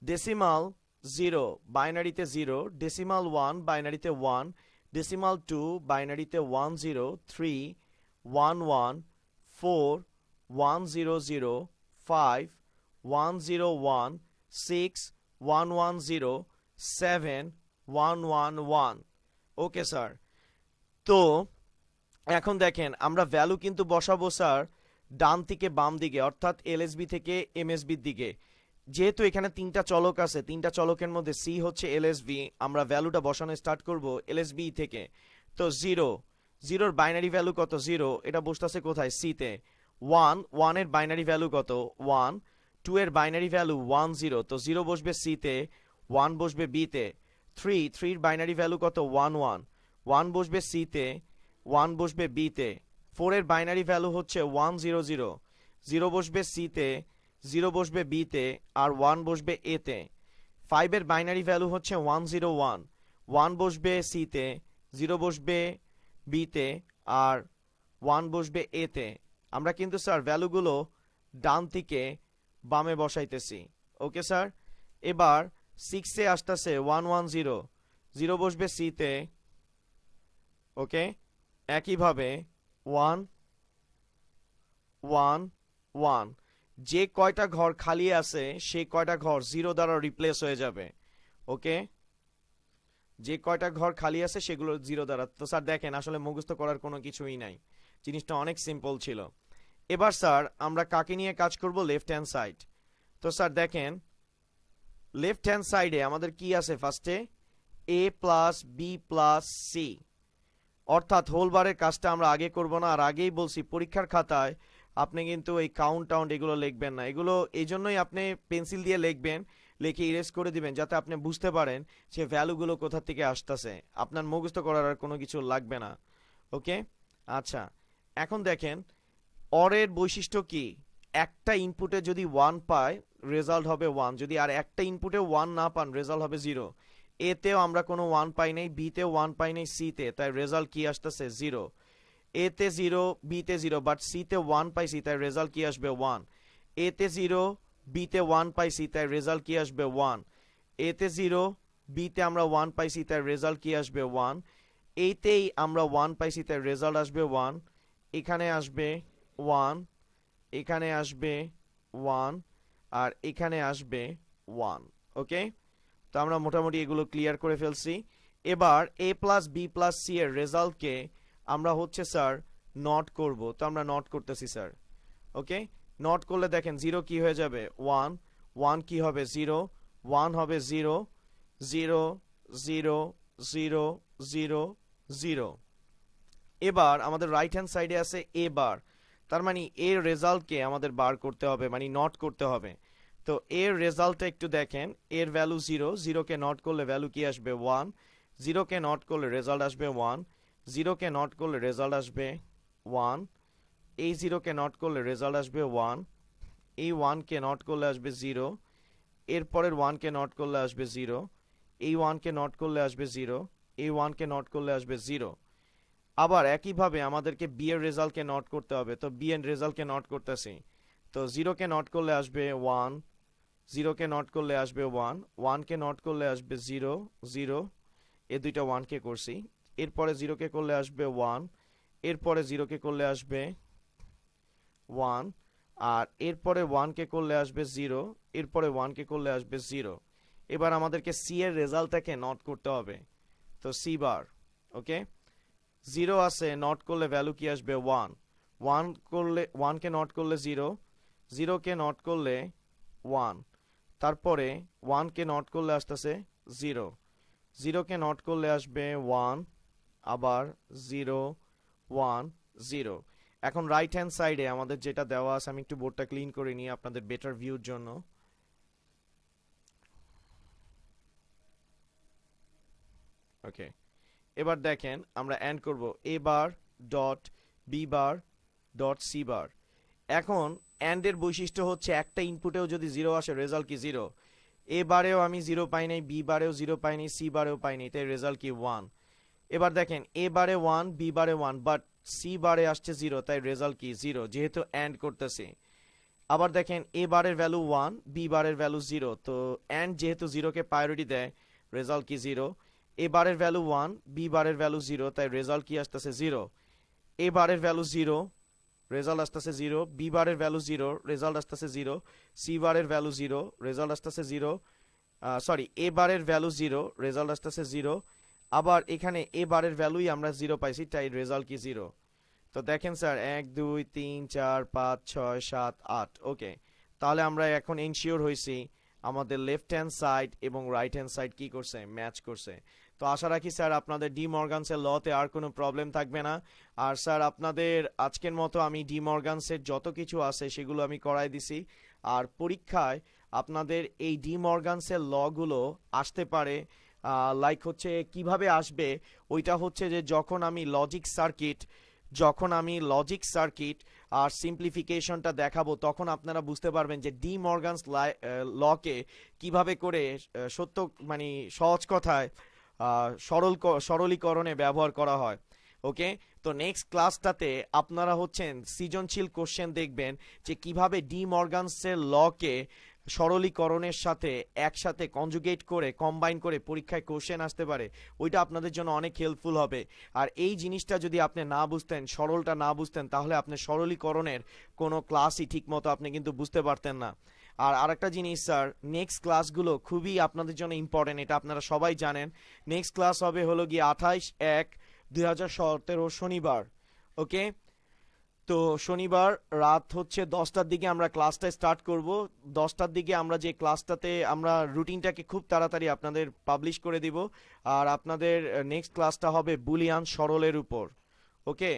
S1: ডেসিমাল 0 বাইনারিতে 0, ডেসিমাল 1 বাইনারিতে 1, ডেসিমাল 2 বাইনারিতে 1 0 3 1 1 4 1 0 0 5 1 0 1 6 1 1 0 7 1 1 1। ওকে স্যার, তো এখন দেখেন আমরা ভ্যালু কিন্তু বসাবো স্যার ডান থেকে বাম দিকে, অর্থাৎ এলএসবি থেকে এমএসবির দিকে। যেহেতু এখানে তিনটা চলক আছে, তিনটা চলকের মধ্যে সি হচ্ছে এলএসবি, আমরা ভ্যালুটা বসানো স্টার্ট করব এলএসবি থেকে। তো 0 বাইনারি ভ্যালু কত? 0, এটা বসতেছে কোথায়? সি তে। 1 এর বাইনারি ভ্যালু কত? 1। 2 এর বাইনারি ভ্যালু 1 0, তো 0 বসবে সি তে, 1 বসবে বি তে। 3 এর বাইনারি ভ্যালু কত? 1 1, 1 বসবে সি তে, 1 বসবে বি তে। 4 এর বাইনারি ভ্যালু হচ্ছে 1 0 0, 0 বসবে সি তে, 0 বসবে বি তে, আর 1 বসবে এ তে। 5 এর বাইনারি ভ্যালু হচ্ছে 1 0 1, 1 বসবে সি তে, 0 বসবে বি তে, আর 1 বসবে এ তে। আমরা কিন্তু স্যার ভ্যালুগুলো ডান থেকে বামে বসাইতেছি। ওকে স্যার, এবার 6 এ আসতেছে 1 1 0, 0 বসবে সি তে। ওকে, একইভাবে 1 1 1, যে কয়টা ঘর খালি আছে সেই কয়টা ঘর 0 দ্বারা রিপ্লেস হয়ে যাবে। ওকে, যে কয়টা ঘর খালি আছে সেগুলো 0 দ্বারা। তো স্যার দেখেন আসলে মুখস্থ করার কোনো কিছুই নাই, জিনিসটা অনেক সিম্পল ছিল। এবার স্যার আমরা কাকে নিয়ে কাজ করব, লেফট হ্যান্ড সাইড। তো স্যার দেখেন লেফট হ্যান্ড সাইডে আমাদের কি আছে, ফার্স্টে এ প্লাস বি প্লাস সি, অর্থাৎ হোল বারের কাজটা আমরা আগে করব না। আর আগেই বলছি পরীক্ষার খাতায় আপনি কিন্তু এই কাউন্ট টাউন্ট এগুলো লিখবেন না, এগুলো এই জন্যই আপনি পেন্সিল দিয়ে লিখবেন, লিখে ইরেজ করে দিবেন যাতে আপনি বুঝতে পারেন যে ভ্যালুগুলো কোথা থেকে আসতেছে, আপনার মুখস্থ করার আর কোনো কিছু লাগবে না। ওকে, আচ্ছা এখন দেখেন অরের বৈশিষ্ট্য কি, একটা ইনপুটে যদি 1 পায় রেজাল্ট হবে 1, যদি আর একটা ইনপুটে 1 না পান রেজাল্ট হবে 0। এতেও আমরা কোনো 1 পাই নাই, বিতেও 1 পাই নাই, সিতে, তাই রেজাল্ট কি আসতেছে 0। এতে 0, বিতে 0, বাট সিতে 1 পাইছি তাই রেজাল্ট কি আসবে 1। এতে 0, বিতে 1 পাইছি তাই রেজাল্ট কি আসবে 1। এতে 0, বিতে আমরা 1 পাইছি তাই রেজাল্ট কি আসবে 1। এইতেই আমরা 1 পাইছি তাই রেজাল্ট আসবে 1। এখানে আসবে 1, এখানে আসবে 1, আর এখানে আসবে 1। ওকে, তো আমরা মোটামুটি এগুলো ক্লিয়ার করে ফেলছি। এবার এ প্লাস বি প্লাস সি এর রেজাল্টকে আমরা হচ্ছে স্যার নট করব, তো আমরা নট করতেছি স্যার। ওকে, নট করলে দেখেন 0 কি হয়ে যাবে 1, 1 কি হবে 0, 1 হবে 0, 0 0 0 0 0। এবার আমাদের রাইট হ্যান্ড সাইডে আছে এ বার, তার মানে এর রেজাল্টকে আমাদের বার করতে হবে, মানে নট করতে হবে। তো এর রেজাল্টটা একটু দেখেন, এর ভ্যালু 0, 0 কে নট করলে ভ্যালু কি আসবে 1, 0 কে নট করলে রেজাল্ট আসবে 1, 0 কে নট করলে রেজাল্ট আসবে 1, এই 0 কে নট করলে রেজাল্ট আসবে 1, এই 1 কে নট করলে আসবে 0, এরপরের 1 কে নট করলে আসবে 0, এই 1 কে নট করলে আসবে 0, এই 1 কে নট করলে আসবে 0। আবার একইভাবে আমাদেরকে বি এর রেজাল্টকে নট করতে হবে, তো বি এর রেজাল্টকে নট করতেছি। তো 0 কে নট করলে আসবে 1, 0 কে নট করলে আসবে 1, 1 কে নট করলে আসবে 0 0, এই দুইটা 1 কে করছি। এরপরে 0 কে করলে আসবে 1, এরপরে 0 কে করলে আসবে 1, আর এরপরে 1 কে করলে আসবে 0, এরপরে 1 কে করলে আসবে 0। এবার আমাদেরকে সি এর রেজাল্টটাকে নট করতে হবে, তো সি বার। ওকে, 0 আছে, নট করলে ভ্যালু কি আসবে 1, 1 করলে 1 কে নট করলে 0, 0 কে নট করলে 1, তারপরে 1 কে নট করলে আসতেছে 0, 0 কে নট করলে আসবে 1, আবার 0 1 0। এখন রাইট হ্যান্ড সাইডে আমাদের যেটা দেওয়া আছে, আমি একটু বোর্ডটা ক্লিন করে নিই আপনাদের বেটার ভিউর জন্য। ওকে, এবার দেখেন আমরা এন্ড করব A bar dot B bar dot C bar. এখন এন্ড এর বৈশিষ্ট্য হচ্ছে একটা ইনপুটেও যদি 0 আসে রেজাল্ট কি 0। এ বারেও আমি 0 পাই নাই, বি বারেও 0 পাই নাই, সি বারেও পাই নাই, তাই রেজাল্ট কি 1। এবার দেখেন এ বারে 1, বি বারে 1, বাট সি বারে আসছে 0, তাই রেজাল্ট কি 0, যেহেতু এন্ড করতেছি। আবার দেখেন এ বারের ভ্যালু 1, বি বারের ভ্যালু 0, তো এন্ড যেহেতু 0 কে প্রায়োরিটি দেয় রেজাল্ট কি 0। এ বারের ভ্যালু 1, বি বারের ভ্যালু 0, তাই রেজাল্ট কি আসতেছে 0। এ বারের ভ্যালু 0, রেজাল্ট আসতেছে 0, বি বারের ভ্যালু 0, রেজাল্ট আসতেছে 0, সি বারের ভ্যালু 0, রেজাল্ট আসতেছে 0, সরি এ বারের ভ্যালু 0, রেজাল্ট আসতেছে 0। আবার এখানে এ বারের ভ্যালুই আমরা 0 পাইছি, তাই রেজাল্ট কি 0। তো দেখেন স্যার 1 2 3 4 5 6 7 8। ওকে, তাহলে আমরা এখন এনশিওর হয়েছি আমাদের লেফট হ্যান্ড সাইড এবং রাইট হ্যান্ড সাইড কি করছে, ম্যাচ করছে। তো আশা রাখি স্যার আপনাদের ডি মর্গানসের লতে আর কোনো প্রবলেম থাকবে না। আর স্যার আপনাদের আজকের মতো আমি ডি মর্গানসের যত কিছু আছে সেগুলো আমি করাই দিছি। আর পরীক্ষায় আপনাদের এই ডি মর্গানসের লগুলো আসতে পারে, লাইক হচ্ছে কিভাবে আসবে, ওইটা হচ্ছে যে যখন আমি লজিক সার্কিট আর সিম্পলিফিকেশনটা দেখাবো তখন আপনারা বুঝতে পারবেন যে ডি মর্গানস লকে কিভাবে করে সত্য মানে সহজ কথায় সরলীকরণে ব্যবহার করা হয়। ওকে, তো নেক্সট ক্লাসটাতে আপনারা হচ্ছেন সৃজনশীল কোশ্চেন দেখবেন যে কিভাবে ডি মর্গানসের লকে সরলীকরণের সাথে একসাথে কনজুগেট করে কম্বাইন করে পরীক্ষায় কোশ্চেন আসতে পারে, ওইটা আপনাদের জন্য অনেক হেল্পফুল হবে। আর এই জিনিসটা যদি আপনি না বুঝতেন, সরলটা না বুঝতেন, তাহলে আপনি সরলীকরণের কোনো ক্লাসই ঠিক মতো আপনি কিন্তু বুঝতে পারতেন না। আর আরেকটা জিনিস স্যার, নেক্সট ক্লাসগুলো খুবই আপনাদের জন্য ইম্পর্টেন্ট, এটা আপনারা সবাই জানেন। নেক্সট ক্লাস হবে হলো গিয়ে 28/1/2017 শনিবার। ওকে, তো শনিবার রাত হচ্ছে 10টার দিকে আমরা ক্লাসটা স্টার্ট করব। 10টার দিকে আমরা যে ক্লাসটাতে আমরা রুটিনটাকে খুব তাড়াতাড়ি আপনাদের পাবলিশ করে দিব। আর আপনাদের নেক্সট ক্লাসটা হবে বুলিয়ান সরলের উপর। ওকে,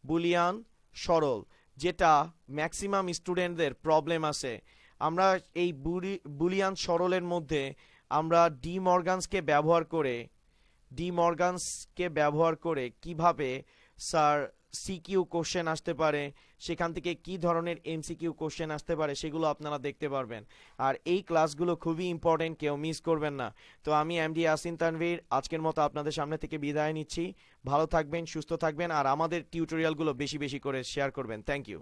S1: বুলিয়ান সরল, যেটা ম্যাক্সিমাম স্টুডেন্টদের প্রবলেম আছে। আমরা এই বুলিয়ান সরলের মধ্যে আমরা ডি মর্গানসকে ব্যবহার কিভাবে স্যার সিকিউ কোশ্চেন আসতে পারে, সেখান থেকে কি ধরনের এমসিকিউ কোশ্চেন আসতে পারে সেগুলো আপনারা দেখতে পারবেন। আর এই ক্লাসগুলো খুবই ইম্পর্টেন্ট, কেউ মিস করবেন না। তো আমি এমডি ইয়াসিন তানভীর আজকের মতো আপনাদের সামনে থেকে বিদায় নিচ্ছি। ভালো থাকবেন, সুস্থ থাকবেন, আর আমাদের টিউটোরিয়ালগুলো বেশি বেশি করে শেয়ার করবেন। Thank you.